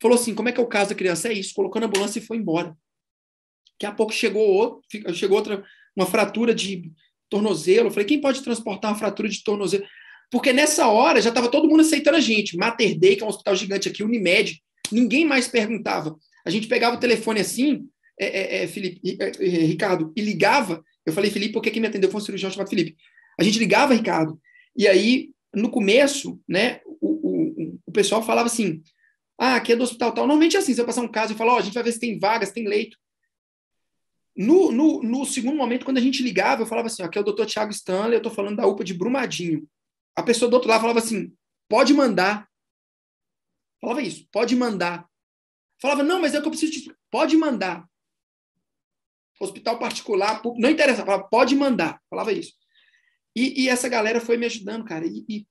falou assim, como é que é o caso da criança? É isso, colocou na ambulância e foi embora. Daqui a pouco chegou outra, uma fratura de tornozelo. Eu falei, quem pode transportar uma fratura de tornozelo? Porque nessa hora já estava todo mundo aceitando a gente. Mater Dei, que é um hospital gigante aqui, Unimed, ninguém mais perguntava. A gente pegava o telefone assim, Ricardo, e ligava. Eu falei, Felipe, por que me atendeu? Foi um cirurgião chamado Felipe. A gente ligava, Ricardo, e aí, no começo, né, o pessoal falava assim, aqui é do hospital tal. Normalmente é assim, se eu passar um caso, eu falo, a gente vai ver se tem vaga, se tem leito. No segundo momento, quando a gente ligava, eu falava assim, aqui é o Dr. Thiago Stanley, eu estou falando da UPA de Brumadinho. A pessoa do outro lado falava assim, pode mandar. Falava isso, pode mandar. Falava, não, mas é o que eu preciso de... Pode mandar. Hospital particular, não interessa, falava, pode mandar. Falava isso. E essa galera foi me ajudando, cara. E,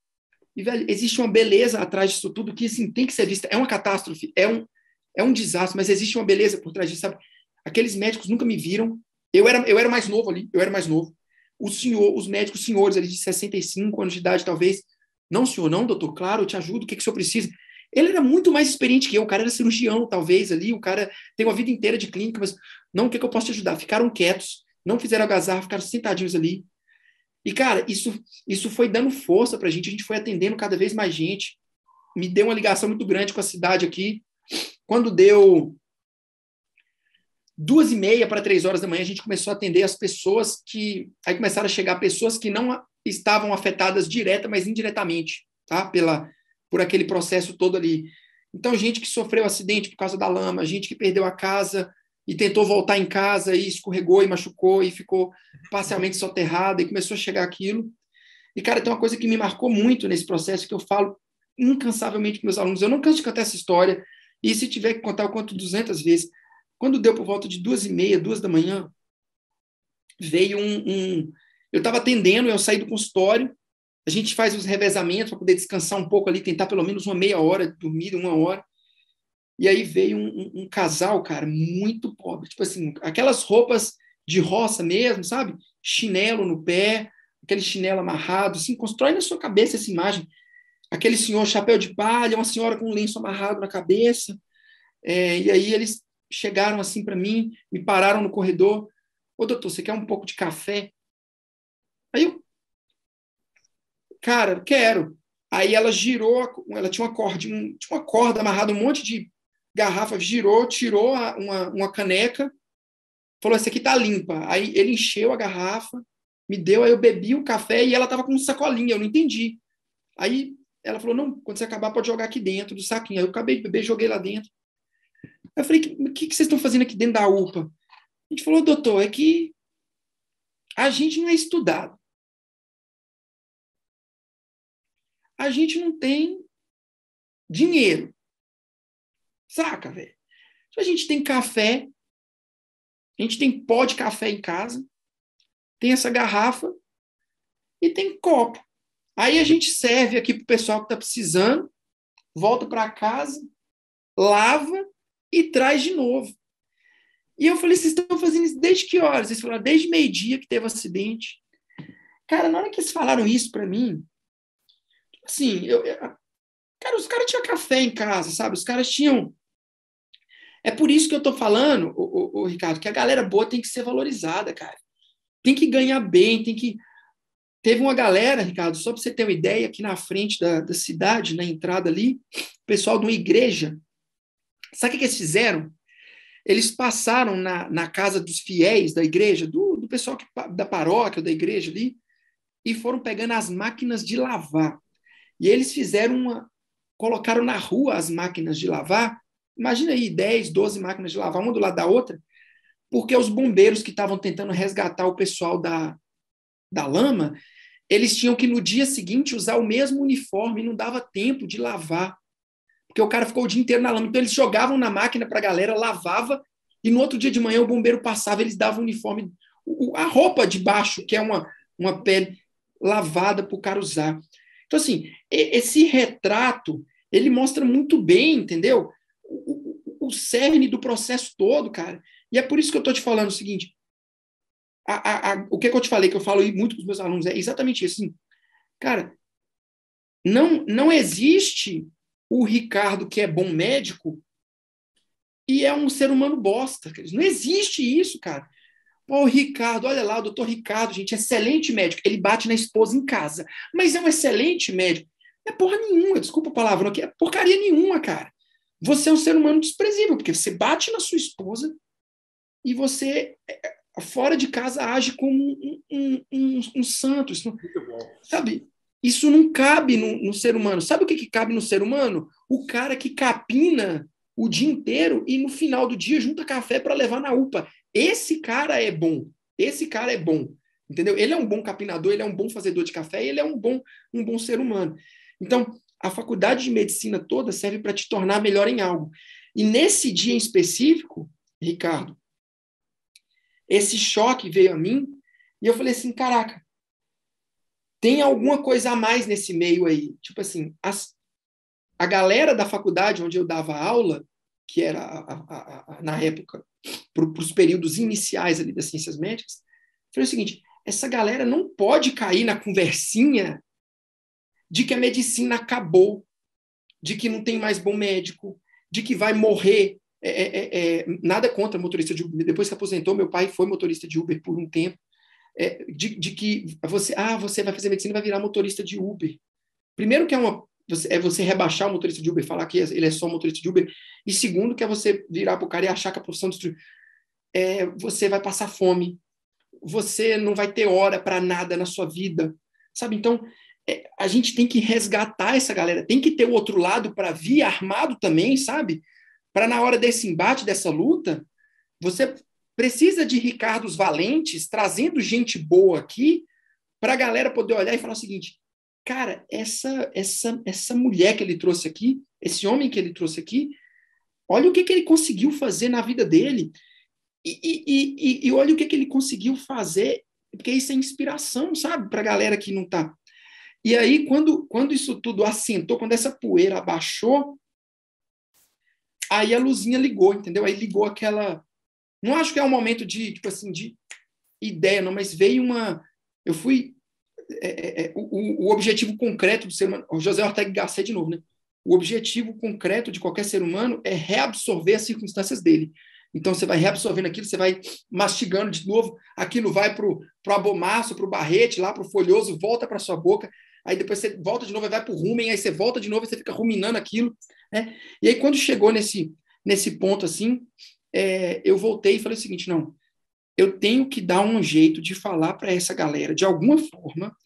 velho, existe uma beleza atrás disso tudo que, assim, tem que ser vista. É uma catástrofe, é um desastre, mas existe uma beleza por trás disso, sabe? Aqueles médicos nunca me viram. Eu era mais novo ali, eu era mais novo. Os médicos senhores ali de 65 anos de idade, talvez. Não, senhor, não, doutor, claro, eu te ajudo, o que o senhor precisa? Ele era muito mais experiente que eu, o cara era cirurgião, talvez, ali, o cara tem uma vida inteira de clínica, mas não, o que eu posso te ajudar? Ficaram quietos, não fizeram algazarra, ficaram sentadinhos ali. E, cara, isso foi dando força pra gente, a gente foi atendendo cada vez mais gente, me deu uma ligação muito grande com a cidade aqui. Quando deu 2h30 para 3 horas da manhã, a gente começou a atender as pessoas aí começaram a chegar pessoas que não estavam afetadas direta, mas indiretamente, tá? Por aquele processo todo ali. Então, gente que sofreu acidente por causa da lama, gente que perdeu a casa e tentou voltar em casa e escorregou e machucou e ficou parcialmente soterrada e começou a chegar aquilo. E, cara, tem uma coisa que me marcou muito nesse processo que eu falo incansavelmente com meus alunos. Eu não canso de contar essa história e se tiver que contar, eu conto 200 vezes. Quando deu por volta de 2h30, 2 da manhã, veio eu estava atendendo, eu saí do consultório, a gente faz os revezamentos para poder descansar um pouco ali, tentar pelo menos uma meia hora, dormir 1 hora. E aí veio um casal, cara, muito pobre. Tipo assim, aquelas roupas de roça mesmo, sabe? Chinelo no pé, aquele chinelo amarrado, assim, constrói na sua cabeça essa imagem. Aquele senhor chapéu de palha, uma senhora com um lenço amarrado na cabeça. E aí eles chegaram assim para mim, me pararam no corredor. Ô, doutor, você quer um pouco de café? Aí eu, cara, quero. Aí ela girou, ela tinha uma corda amarrada, um monte de garrafa, girou, tirou uma caneca, falou, essa aqui tá limpa. Aí ele encheu a garrafa, me deu, aí eu bebi o café e ela tava com um sacolinha, eu não entendi. Aí ela falou, não, quando você acabar pode jogar aqui dentro do saquinho. Aí eu acabei de beber, joguei lá dentro. Eu falei, o que vocês estão fazendo aqui dentro da UPA? A gente falou, doutor, é que a gente não é estudado. A gente não tem dinheiro. Saca, velho? A gente tem café, a gente tem pó de café em casa, tem essa garrafa e tem copo. Aí a gente serve aqui pro pessoal que tá precisando, volta para casa, lava e traz de novo. E eu falei, vocês estão fazendo isso desde que horas? Eles falaram, desde meio-dia que teve o acidente. Cara, na hora que eles falaram isso para mim, assim, cara, os caras tinham café em casa, sabe? Os caras tinham... É por isso que eu tô falando, Ricardo, que a galera boa tem que ser valorizada, cara. Tem que ganhar bem, tem que... Teve uma galera, Ricardo, só para você ter uma ideia, aqui na frente da cidade, na entrada ali, o pessoal de uma igreja, sabe o que eles fizeram? Eles passaram na casa dos fiéis da igreja, do pessoal da paróquia, da igreja ali, e foram pegando as máquinas de lavar. E eles colocaram na rua as máquinas de lavar, imagina aí, 10, 12 máquinas de lavar, uma do lado da outra, porque os bombeiros que estavam tentando resgatar o pessoal da lama, eles tinham que no dia seguinte usar o mesmo uniforme, não dava tempo de lavar, porque o cara ficou o dia inteiro na lama. Então eles jogavam na máquina para a galera, lavava, e no outro dia de manhã o bombeiro passava, eles davam o uniforme, a roupa de baixo, que é uma pele lavada para o cara usar. Então, assim, esse retrato, ele mostra muito bem, entendeu? O cerne do processo todo, cara. E é por isso que eu estou te falando o seguinte, o que eu te falei, que eu falo muito com os meus alunos, é exatamente isso. Assim, cara, não existe o Ricardo que é bom médico e é um ser humano bosta. Não existe isso, cara. Pô, o Ricardo, olha lá, o doutor Ricardo, gente, excelente médico. Ele bate na esposa em casa, mas é um excelente médico. Não é porra nenhuma, desculpa a palavra aqui, é porcaria nenhuma, cara. Você é um ser humano desprezível, porque você bate na sua esposa e você... fora de casa age como um santo. Isso não, sabe? Isso não cabe no ser humano. Sabe o que cabe no ser humano? O cara que capina o dia inteiro e no final do dia junta café para levar na UPA. Esse cara é bom. Esse cara é bom. Entendeu? Ele é um bom capinador, ele é um bom fazedor de café, ele é um bom ser humano. Então, a faculdade de medicina toda serve para te tornar melhor em algo. E nesse dia em específico, Ricardo, esse choque veio a mim e eu falei assim, caraca, tem alguma coisa a mais nesse meio aí. Tipo assim, a galera da faculdade onde eu dava aula, que era, na época, para os períodos iniciais ali das ciências médicas, falei o seguinte, essa galera não pode cair na conversinha de que a medicina acabou, de que não tem mais bom médico, de que vai morrer. Nada contra motorista de Uber. Depois que aposentou, meu pai foi motorista de Uber por um tempo. De que você vai fazer medicina e vai virar motorista de Uber. Primeiro que você rebaixar o motorista de Uber, falar que ele é só motorista de Uber. E segundo que é você virar para o cara e achar que a profissão você vai passar fome. Você não vai ter hora para nada na sua vida. Sabe? Então, a gente tem que resgatar essa galera. Tem que ter o outro lado para vir armado também, sabe? Para na hora desse embate, dessa luta, você precisa de Ricardos valentes, trazendo gente boa aqui, para a galera poder olhar e falar o seguinte, cara, essa mulher que ele trouxe aqui, esse homem que ele trouxe aqui, olha o que ele conseguiu fazer na vida dele, e olha o que ele conseguiu fazer, porque isso é inspiração, sabe, para a galera que não está. E aí, quando isso tudo assentou, quando essa poeira abaixou, aí a luzinha ligou, entendeu? Aí ligou aquela... Não acho que é um momento de, tipo assim, de ideia, não, mas veio uma... Eu fui... o objetivo concreto do ser humano... O José Ortega y Gasset de novo, né? O objetivo concreto de qualquer ser humano é reabsorver as circunstâncias dele. Então, você vai reabsorvendo aquilo, você vai mastigando de novo, aquilo vai para o abomaço, para o barrete, lá para o folhoso, volta para sua boca, aí depois você volta de novo, vai para o rumen, aí você volta de novo, e você fica ruminando aquilo, né? E aí, quando chegou nesse ponto, assim, eu voltei e falei o seguinte, não, eu tenho que dar um jeito de falar para essa galera, de alguma forma,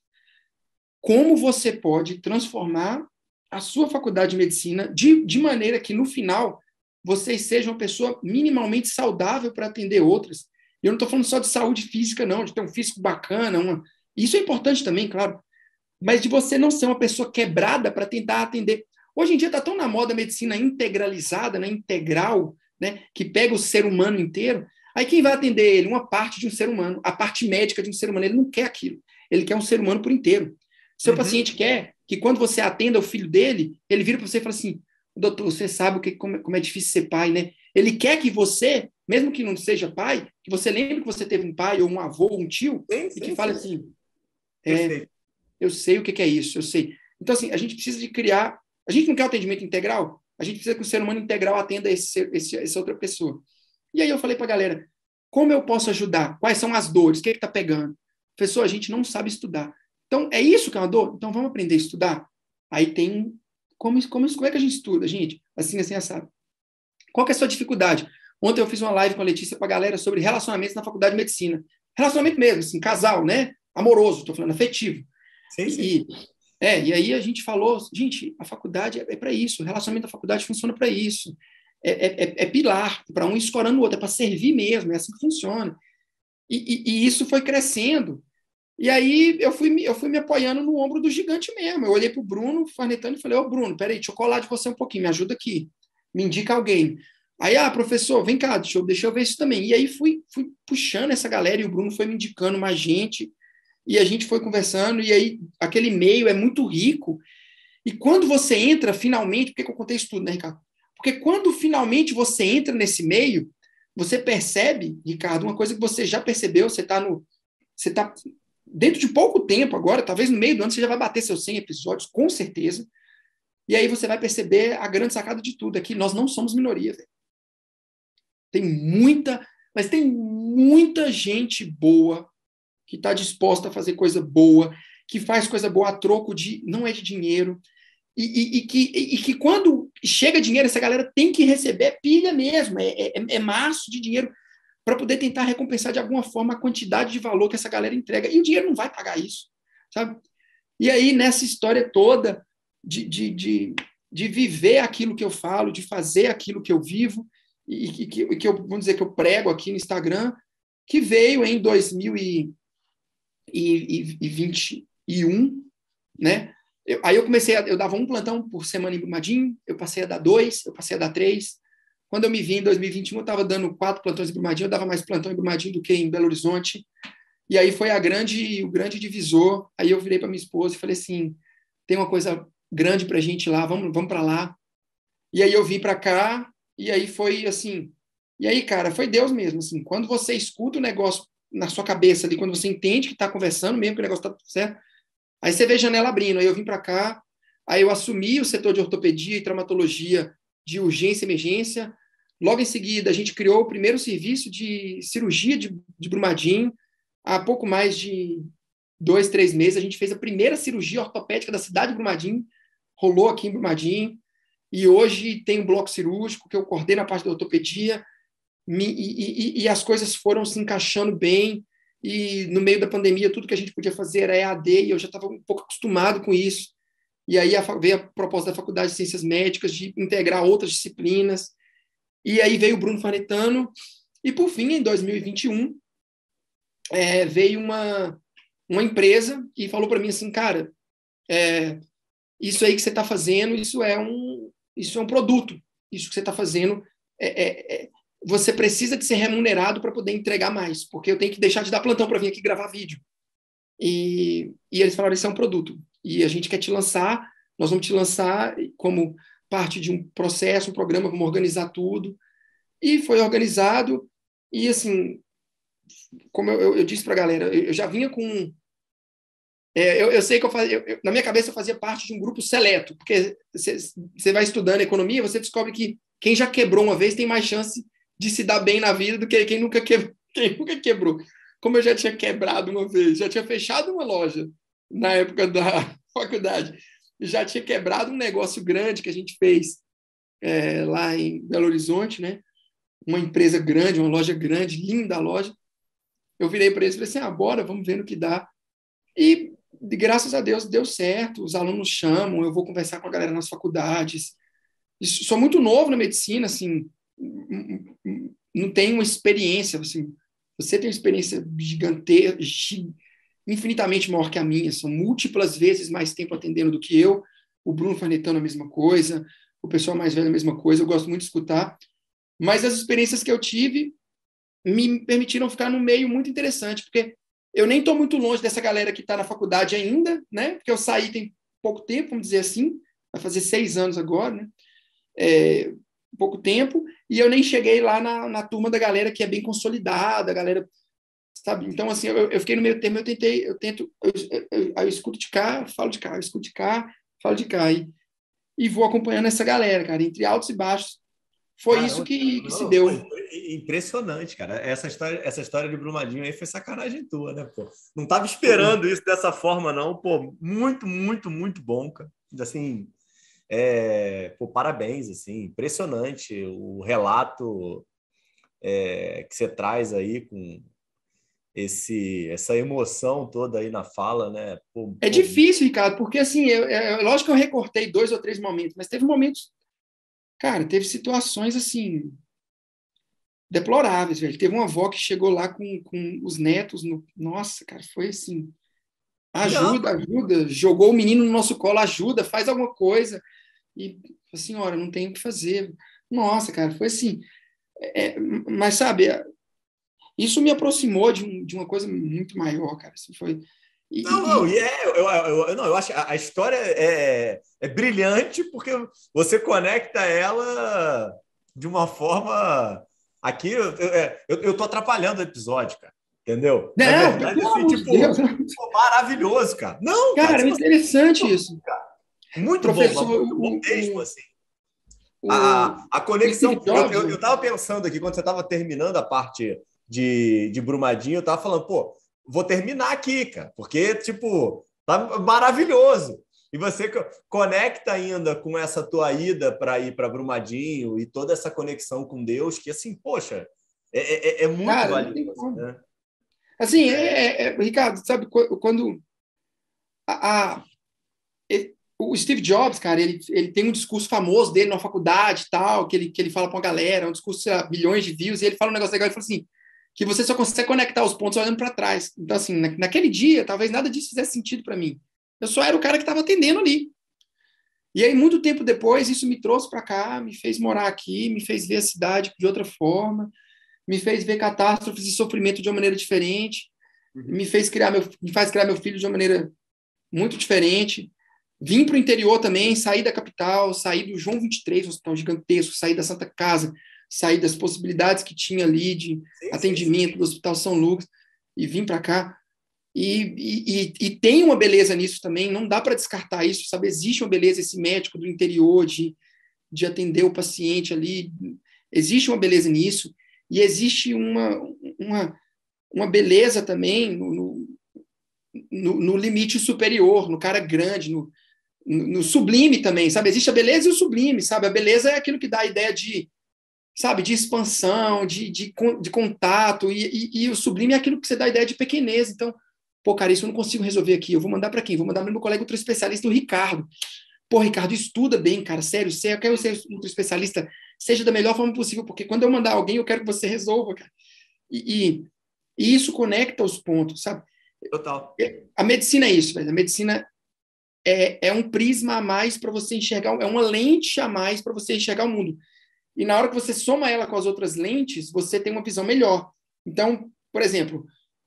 como você pode transformar a sua faculdade de medicina de maneira que, no final, vocês sejam uma pessoa minimamente saudável para atender outras. Eu não estou falando só de saúde física, não, de ter um físico bacana. Isso é importante também, claro. Mas de você não ser uma pessoa quebrada para tentar atender. Hoje em dia está tão na moda a medicina integralizada, né, integral, né, que pega o ser humano inteiro. Aí quem vai atender ele? Uma parte de um ser humano, a parte médica de um ser humano. Ele não quer aquilo. Ele quer um ser humano por inteiro. Seu paciente quer que quando você atenda o filho dele, ele vira para você e fala assim, doutor, você sabe como é difícil ser pai, né? Ele quer que você, mesmo que não seja pai, que você lembre que você teve um pai ou um avô ou um tio, Sim, e que sim, fale sim. assim, Perfeito. eu sei o que é isso, eu sei. Então, assim, a gente precisa de criar... A gente não quer o atendimento integral? A gente precisa que o ser humano integral atenda essa outra pessoa. E aí eu falei para a galera, como eu posso ajudar? Quais são as dores? O que está pegando? Professor, a gente não sabe estudar. Então, é isso que é uma dor? Então, vamos aprender a estudar? Aí tem... Como é que a gente estuda, gente? Assim, assado. Qual que é a sua dificuldade? Ontem eu fiz uma live com a Letícia para a galera sobre relacionamentos na faculdade de medicina. Relacionamento mesmo, assim, casal, né? Amoroso, estou falando, afetivo. Sim, sim. E aí a gente falou, gente, a faculdade é para isso, o relacionamento da faculdade funciona para isso. É pilar, para um escorando o outro, é para servir mesmo, é assim que funciona. E isso foi crescendo. E aí eu fui me apoiando no ombro do gigante mesmo. Eu olhei para o Bruno Farnetano e falei, ô Bruno, peraí, deixa eu colar de você um pouquinho, me ajuda aqui, me indica alguém. Aí, professor, vem cá, deixa eu ver isso também. E aí fui puxando essa galera e o Bruno foi me indicando mais gente. E a gente foi conversando, e aí aquele meio é muito rico. E quando você entra, finalmente, por que eu contei isso tudo, né, Ricardo? Porque quando finalmente você entra nesse meio, você percebe, Ricardo, uma coisa que você já percebeu, você está dentro de pouco tempo agora, talvez no meio do ano você já vai bater seus 100 episódios, com certeza. E aí você vai perceber a grande sacada de tudo, é que nós não somos minoria, velho. Mas tem muita gente boa que está disposta a fazer coisa boa, que faz coisa boa a troco de, não é de dinheiro, e que quando chega dinheiro, essa galera tem que receber pilha mesmo, é maço de dinheiro para poder tentar recompensar de alguma forma a quantidade de valor que essa galera entrega. E o dinheiro não vai pagar isso, sabe? E aí, nessa história toda de viver aquilo que eu falo, de fazer aquilo que eu vivo, e que eu, vamos dizer, que eu prego aqui no Instagram, que veio em 2021, né? Aí eu comecei, eu dava um plantão por semana em Brumadinho, eu passei a dar 2, eu passei a dar 3. Quando eu me vi em 2021, eu estava dando 4 plantões em Brumadinho, eu dava mais plantão em Brumadinho do que em Belo Horizonte. E aí foi o grande divisor. Aí eu virei para minha esposa e falei assim, tem uma coisa grande para a gente ir lá, vamos para lá. E aí eu vim para cá, e aí foi assim... E aí, cara, foi Deus mesmo, assim, quando você escuta o negócio na sua cabeça ali, quando você entende que está conversando mesmo, que o negócio está certo, aí você vê a janela abrindo, aí eu vim para cá, aí eu assumi o setor de ortopedia e traumatologia de urgência e emergência, logo em seguida a gente criou o primeiro serviço de cirurgia de Brumadinho, há pouco mais de 2, 3 meses, a gente fez a primeira cirurgia ortopédica da cidade de Brumadinho, rolou aqui em Brumadinho, e hoje tem um bloco cirúrgico que eu coordeno a parte da ortopedia, e as coisas foram se encaixando bem, e no meio da pandemia tudo que a gente podia fazer era EAD, e eu já estava um pouco acostumado com isso, e aí veio a proposta da Faculdade de Ciências Médicas de integrar outras disciplinas, e aí veio o Bruno Farnetano, e por fim, em 2021, veio uma empresa que falou para mim assim, cara, isso aí que você está fazendo, isso é um produto, isso que você está fazendo você precisa de ser remunerado para poder entregar mais, porque eu tenho que deixar de dar plantão para vir aqui gravar vídeo. E eles falaram, isso é um produto, e a gente quer te lançar, nós vamos te lançar como parte de um processo, um programa, vamos organizar tudo. E foi organizado, e assim, como eu disse para a galera, eu já vinha com... eu sei que na minha cabeça eu fazia parte de um grupo seleto, porque você vai estudando economia, você descobre que quem já quebrou uma vez tem mais chance de se dar bem na vida do que quem nunca quebrou. Como eu já tinha quebrado uma vez, já tinha fechado uma loja na época da faculdade, já tinha quebrado um negócio grande que a gente fez lá em Belo Horizonte, né? Uma empresa grande, uma loja grande, linda a loja. Eu virei para eles e falei assim, bora, vamos ver no que dá. E graças a Deus deu certo, os alunos chamam, eu vou conversar com a galera nas faculdades. Sou muito novo na medicina, assim, não tenho uma experiência, assim, você tem uma experiência gigantesca, infinitamente maior que a minha, são múltiplas vezes mais tempo atendendo do que eu, o Bruno Farnetano a mesma coisa, o pessoal mais velho a mesma coisa, eu gosto muito de escutar, mas as experiências que eu tive me permitiram ficar num meio muito interessante, porque eu nem estou muito longe dessa galera que está na faculdade ainda, né? Porque eu saí tem pouco tempo, vamos dizer assim, vai fazer 6 anos agora, né? Pouco tempo, e eu nem cheguei lá na turma da galera que é bem consolidada, a galera, sabe? Então, assim, eu fiquei no meio termo, eu escuto de cá, falo de cá, eu escuto de cá, falo de cá, e vou acompanhando essa galera, cara, entre altos e baixos. Foi isso Caramba, que se não, deu. foi impressionante, cara. Essa história de Brumadinho aí foi sacanagem tua, né, pô? Não tava esperando isso dessa forma, não. Pô, muito, muito, muito bom, cara. Assim, pô, parabéns, assim, impressionante o relato que você traz aí com essa emoção toda aí na fala, né? Pô, É pô, difícil, Ricardo, porque assim, lógico que eu recortei 2 ou 3 momentos, mas teve momentos, cara, teve situações assim, deploráveis, velho. Teve uma avó que chegou lá com os netos, nossa, cara, foi assim, não, ajuda, ajuda, jogou o menino no nosso colo, ajuda, faz alguma coisa, e a senhora, não tem o que fazer. Nossa, cara, foi assim, mas sabe, isso me aproximou de uma coisa muito maior, cara, assim, foi... não, não, eu acho que a história é brilhante porque você conecta ela de uma forma. Aqui eu tô atrapalhando o episódio, cara. Entendeu? Na Não, verdade, pelo assim, amor de Deus. tipo, pô, maravilhoso, cara. Não, cara, Cara, se é você. interessante isso. Muito bom, mas Professor, muito bom mesmo, assim. o, A o Steve conexão. Jobs, Eu tava pensando aqui, quando você estava terminando a parte de Brumadinho, eu tava falando, pô, vou terminar aqui, cara, porque, tipo, tá maravilhoso. E você conecta ainda com essa tua ida para ir para Brumadinho e toda essa conexão com Deus, que, assim, poxa, é muito cara, não tem valioso, como. né? Assim, Ricardo, sabe, quando a, o Steve Jobs, cara, ele tem um discurso famoso dele na faculdade e tal, que ele fala pra uma galera, um discurso, sei lá, bilhões de views, e ele fala um negócio legal, ele fala assim, que você só consegue conectar os pontos olhando para trás. Então, assim, naquele dia, talvez nada disso fizesse sentido para mim. Eu só era o cara que estava atendendo ali. E aí, muito tempo depois, isso me trouxe para cá, me fez morar aqui, me fez ver a cidade de outra forma, me fez ver catástrofes e sofrimento de uma maneira diferente, Uhum. me faz criar meu filho de uma maneira muito diferente. Vim para o interior também, saí da capital, saí do João 23, um hospital gigantesco, saí da Santa Casa, saí das possibilidades que tinha ali de Sim, sim, sim. atendimento do Hospital São Lucas e vim para cá. E tem uma beleza nisso também, não dá para descartar isso, sabe? Existe uma beleza, esse médico do interior de atender o paciente ali, existe uma beleza nisso, e existe uma beleza também no limite superior, no cara grande, no sublime também, sabe? Existe a beleza e o sublime, sabe? A beleza é aquilo que dá a ideia de, sabe, de expansão, de contato, e o sublime é aquilo que você dá a ideia de pequenez. Então, pô, cara, isso eu não consigo resolver aqui. Eu vou mandar para quem? Vou mandar para meu colega outro especialista, o Ricardo. Pô, Ricardo, estuda bem, cara, sério, eu quero ser outro especialista, seja da melhor forma possível, porque quando eu mandar alguém, eu quero que você resolva, cara. E isso conecta os pontos, sabe? Total. A medicina é isso, velho. A medicina é um prisma a mais para você enxergar, é uma lente a mais para você enxergar o mundo. E na hora que você soma ela com as outras lentes, você tem uma visão melhor. Então, por exemplo,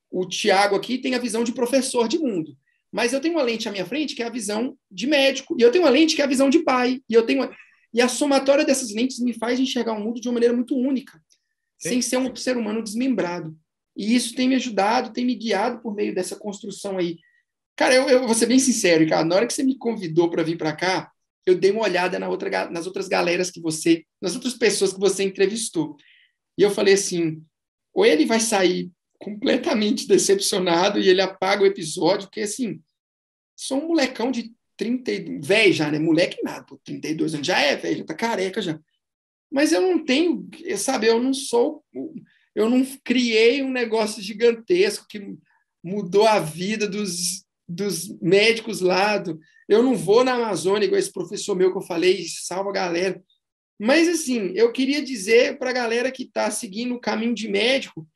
o Tiago aqui tem a visão de professor de mundo, mas eu tenho uma lente à minha frente que é a visão de médico, e eu tenho uma lente que é a visão de pai, e a somatória dessas lentes me faz enxergar o mundo de uma maneira muito única, sem Sim. ser um ser humano desmembrado. E isso tem me ajudado, tem me guiado por meio dessa construção aí. Cara, eu vou ser bem sincero, cara. Na hora que você me convidou para vir para cá, eu dei uma olhada nas outras galeras nas outras pessoas que você entrevistou. E eu falei assim: ou ele vai sair completamente decepcionado e ele apaga o episódio, porque assim, sou um molecão de 30, velho já, né? Moleque nada, pô, 32 anos já é velho, já tá careca já. Mas eu não tenho, sabe, eu não criei um negócio gigantesco que mudou a vida dos médicos lá. Eu não vou na Amazônia, igual esse professor meu que eu falei, salva a galera. Mas, assim, eu queria dizer para a galera que está seguindo o caminho de médico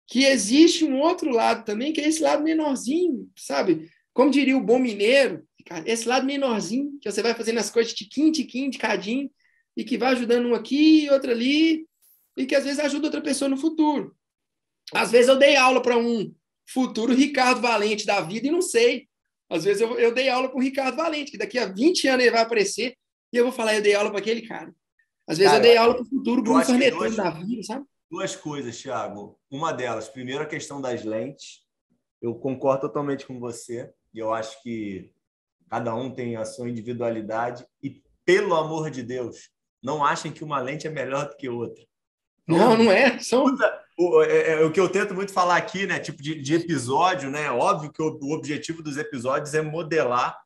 que existe um outro lado também, que é esse lado menorzinho, sabe? Como diria o bom mineiro, cara, esse lado menorzinho, que você vai fazendo as coisas tiquinho, tiquinho, de cadinho, e que vai ajudando um aqui e outro ali, e que às vezes ajuda outra pessoa no futuro. Às vezes eu dei aula para um futuro Ricardo Valente da vida e não sei. Às vezes eu dei aula para o Ricardo Valente, que daqui a 20 anos ele vai aparecer e eu vou falar, eu dei aula para aquele cara. Às vezes eu Cara, dei aula para o futuro, eu Bruno acho que Farnetano da vida, sabe? duas coisas, Thiago. Uma delas, primeiro, a questão das lentes. Eu concordo totalmente com você. E eu acho que cada um tem a sua individualidade. E, pelo amor de Deus, não achem que uma lente é melhor do que outra. Não, Então, não é. São... o que eu tento muito falar aqui, né? Tipo de episódio, né? Óbvio que o objetivo dos episódios é modelar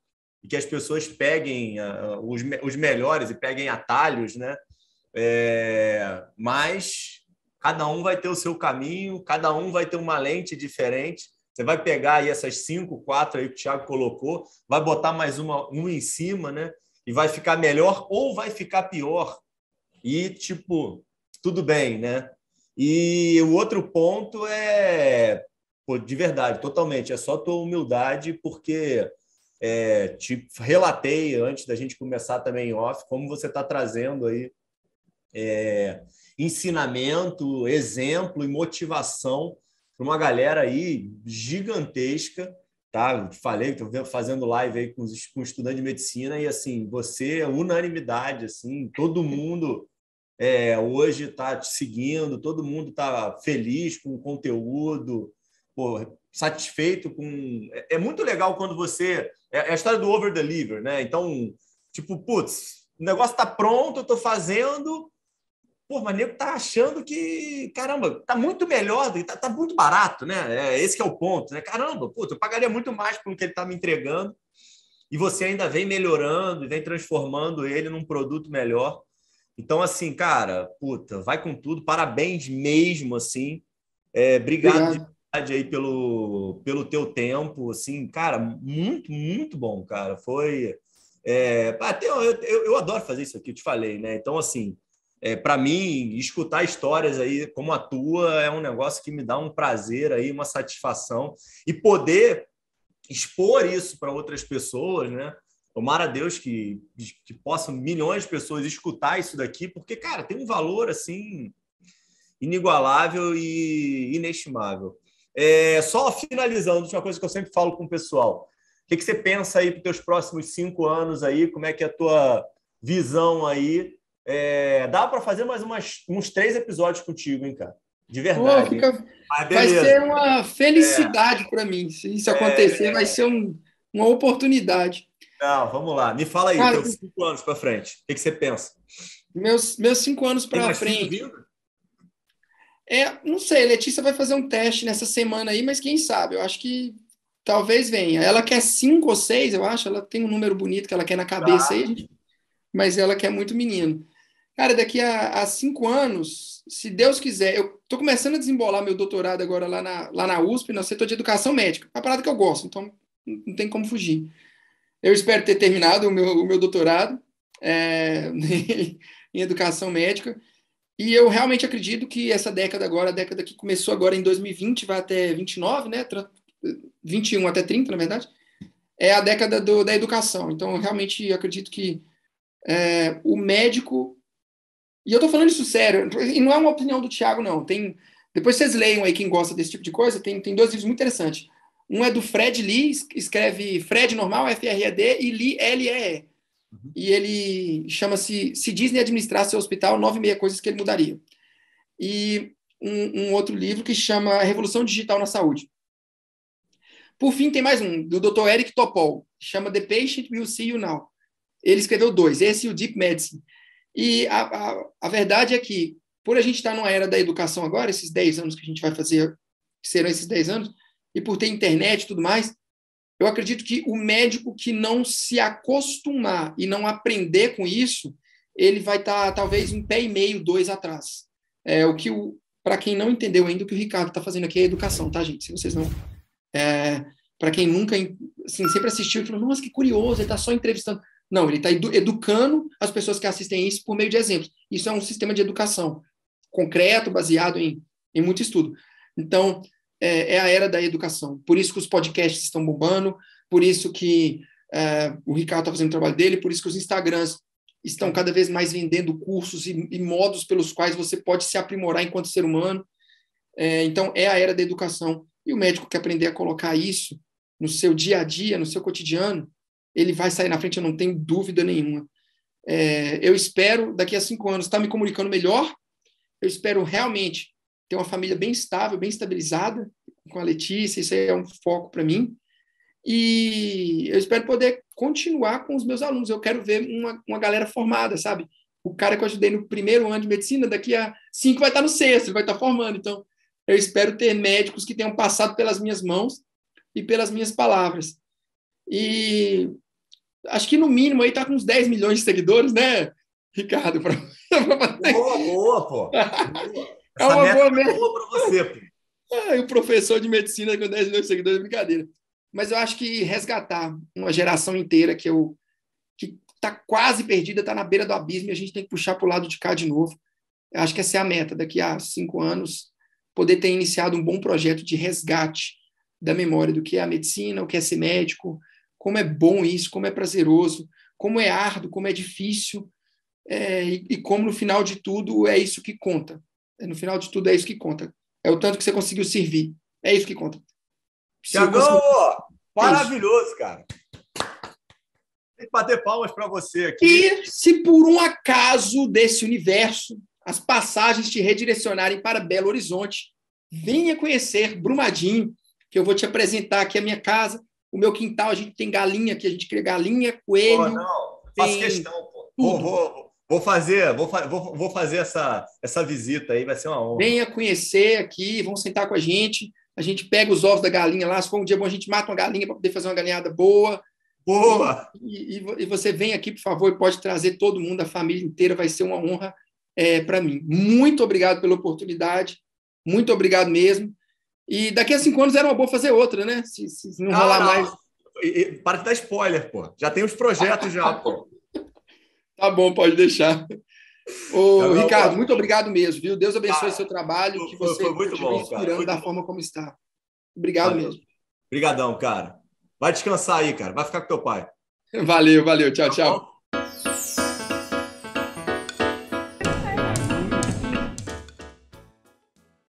e que as pessoas peguem os melhores e peguem atalhos, né? Mas cada um vai ter o seu caminho, cada um vai ter uma lente diferente. Você vai pegar aí essas 5, 4 aí que o Thiago colocou, vai botar mais um em cima, né? E vai ficar melhor ou vai ficar pior. E, tipo, tudo bem, né? E o outro ponto é, pô, de verdade, totalmente, é só tua humildade, porque te relatei antes da gente começar também em off, como você está trazendo aí ensinamento, exemplo e motivação para uma galera aí gigantesca, tá? Eu falei que estou fazendo live aí com estudante de medicina e assim, você é unanimidade, assim, todo mundo hoje está te seguindo, todo mundo está feliz com o conteúdo, pô, satisfeito com. É muito legal quando você. É a história do over-deliver, né? Então, tipo, putz, o negócio está pronto, eu estou fazendo. Pô, mas o nego tá achando que, caramba, tá muito melhor, tá muito barato, né? Esse que é o ponto, né? Caramba, puta, eu pagaria muito mais pelo que ele tá me entregando e você ainda vem melhorando e vem transformando ele num produto melhor. Então, assim, cara, puta, vai com tudo, parabéns mesmo, assim. Obrigado de Obrigado. verdade aí pelo teu tempo, assim, cara, muito, muito bom, cara. Foi. Até eu adoro fazer isso aqui, eu te falei, né? Então, assim, para mim, escutar histórias aí como a tua é um negócio que me dá um prazer aí, uma satisfação e poder expor isso para outras pessoas, né? Tomara a Deus que possam milhões de pessoas escutar isso daqui, porque, cara, tem um valor assim inigualável e inestimável. Só finalizando, uma coisa que eu sempre falo com o pessoal. O que você pensa aí para os teus próximos 5 anos aí? Como é que é a tua visão aí? Dá para fazer mais uns 3 episódios contigo, hein, cara? De Pô, verdade, hein? Mas vai beleza. ser uma felicidade para mim. Se isso acontecer, vai ser uma oportunidade. Não, vamos lá. Me fala aí, Cara, teus 5 anos para frente. O que você pensa? meus 5 anos Tem para mais filho frente. vindo? Não sei, Letícia vai fazer um teste nessa semana aí, mas quem sabe? Eu acho que talvez venha. Ela quer 5 ou 6, eu acho. Ela tem um número bonito que ela quer na cabeça Tá. aí, mas ela quer muito menino. Cara, daqui a 5 anos, se Deus quiser, eu tô começando a desembolar meu doutorado agora lá na USP, no setor de educação médica. É uma parada que eu gosto, então não tem como fugir. Eu espero ter terminado o meu doutorado em educação médica. E eu realmente acredito que essa década agora, a década que começou agora em 2020, vai até 29, né? 21 até 30, na verdade, é a década da educação. Então, eu realmente acredito que o médico. E eu tô falando isso sério, e não é uma opinião do Thiago, não. Depois vocês leiam aí, quem gosta desse tipo de coisa, tem 2 livros muito interessantes. Um é do Fred Lee, escreve Fred normal, F-R-E-D, e Lee, L-E-E. E ele chama-se Se Disney Administrasse Seu Hospital, 9 coisas que ele mudaria. E um outro livro que chama Revolução Digital na Saúde. Por fim, tem mais um, do Dr. Eric Topol, que chama The Patient Will See You Now. Ele escreveu 2, esse e o Deep Medicine. E a verdade é que, por a gente estar numa era da educação agora, esses 10 anos que a gente vai fazer, serão esses 10 anos, e por ter internet e tudo mais, eu acredito que o médico que não se acostumar e não aprender com isso, ele vai estar talvez 1,5 pé, 2 atrás. Para quem não entendeu ainda, o que o Ricardo está fazendo aqui é educação, tá, gente? Se vocês não... para quem nunca, assim, sempre assistiu e falou, nossa, que curioso, ele está só entrevistando. Não, ele está educando as pessoas que assistem isso por meio de exemplos. Isso é um sistema de educação concreto, baseado em muito estudo. Então, é a era da educação. Por isso que os podcasts estão bombando, por isso que o Ricardo está fazendo o trabalho dele, por isso que os Instagrams estão cada vez mais vendendo cursos e modos pelos quais você pode se aprimorar enquanto ser humano. Então, é a era da educação. E o médico que aprender a colocar isso no seu dia a dia, no seu cotidiano, ele vai sair na frente, eu não tenho dúvida nenhuma. Eu espero, daqui a 5 anos, estar me comunicando melhor. Eu espero realmente ter uma família bem estável, bem estabilizada, com a Letícia, isso aí é um foco para mim. E eu espero poder continuar com os meus alunos. Eu quero ver uma galera formada, sabe? O cara que eu ajudei no primeiro ano de medicina, daqui a 5 vai estar no sexto, ele vai estar formando. Então, eu espero ter médicos que tenham passado pelas minhas mãos e pelas minhas palavras. E acho que, no mínimo, aí está com uns 10 milhões de seguidores, né, Ricardo? Boa, pô. Boa. É Essa uma meta boa é meta. boa para você, pô. O professor de medicina com 10 milhões de seguidores é brincadeira. Mas eu acho que resgatar uma geração inteira que está quase perdida, está na beira do abismo, e a gente tem que puxar para o lado de cá de novo. Eu acho que essa é a meta. Daqui a 5 anos, poder ter iniciado um bom projeto de resgate da memória do que é a medicina, o que é ser médico, como é bom isso, como é prazeroso, como é árduo, como é difícil, e como, no final de tudo, é isso que conta. No final de tudo, é isso que conta. É o tanto que você conseguiu servir. É isso que conta. Tiagão, maravilhoso, cara. Tem que bater palmas para você aqui. E se por um acaso desse universo as passagens te redirecionarem para Belo Horizonte, venha conhecer Brumadinho, que eu vou te apresentar aqui a minha casa, o meu quintal. A gente tem galinha aqui, a gente cria galinha, coelho. Pô, não, faço questão, pô. Vou fazer essa visita aí, vai ser uma honra. Venha conhecer aqui, vão sentar com a gente pega os ovos da galinha lá, se for um dia bom, a gente mata uma galinha para poder fazer uma galinhada boa. Boa! E você vem aqui, por favor, e pode trazer todo mundo, a família inteira, vai ser uma honra para mim. Muito obrigado pela oportunidade, muito obrigado mesmo. E daqui a 5 anos era uma boa fazer outra, né? Se não rolar mais. Para de dar spoiler, pô. Já tem os projetos já, pô. Tá bom, pode deixar. Ô, Ricardo, muito obrigado mesmo, viu? Deus abençoe seu trabalho, que você continue inspirando da forma como está. Obrigado mesmo. Obrigadão, cara. Vai descansar aí, cara. Vai ficar com teu pai. Valeu. Tchau, tchau.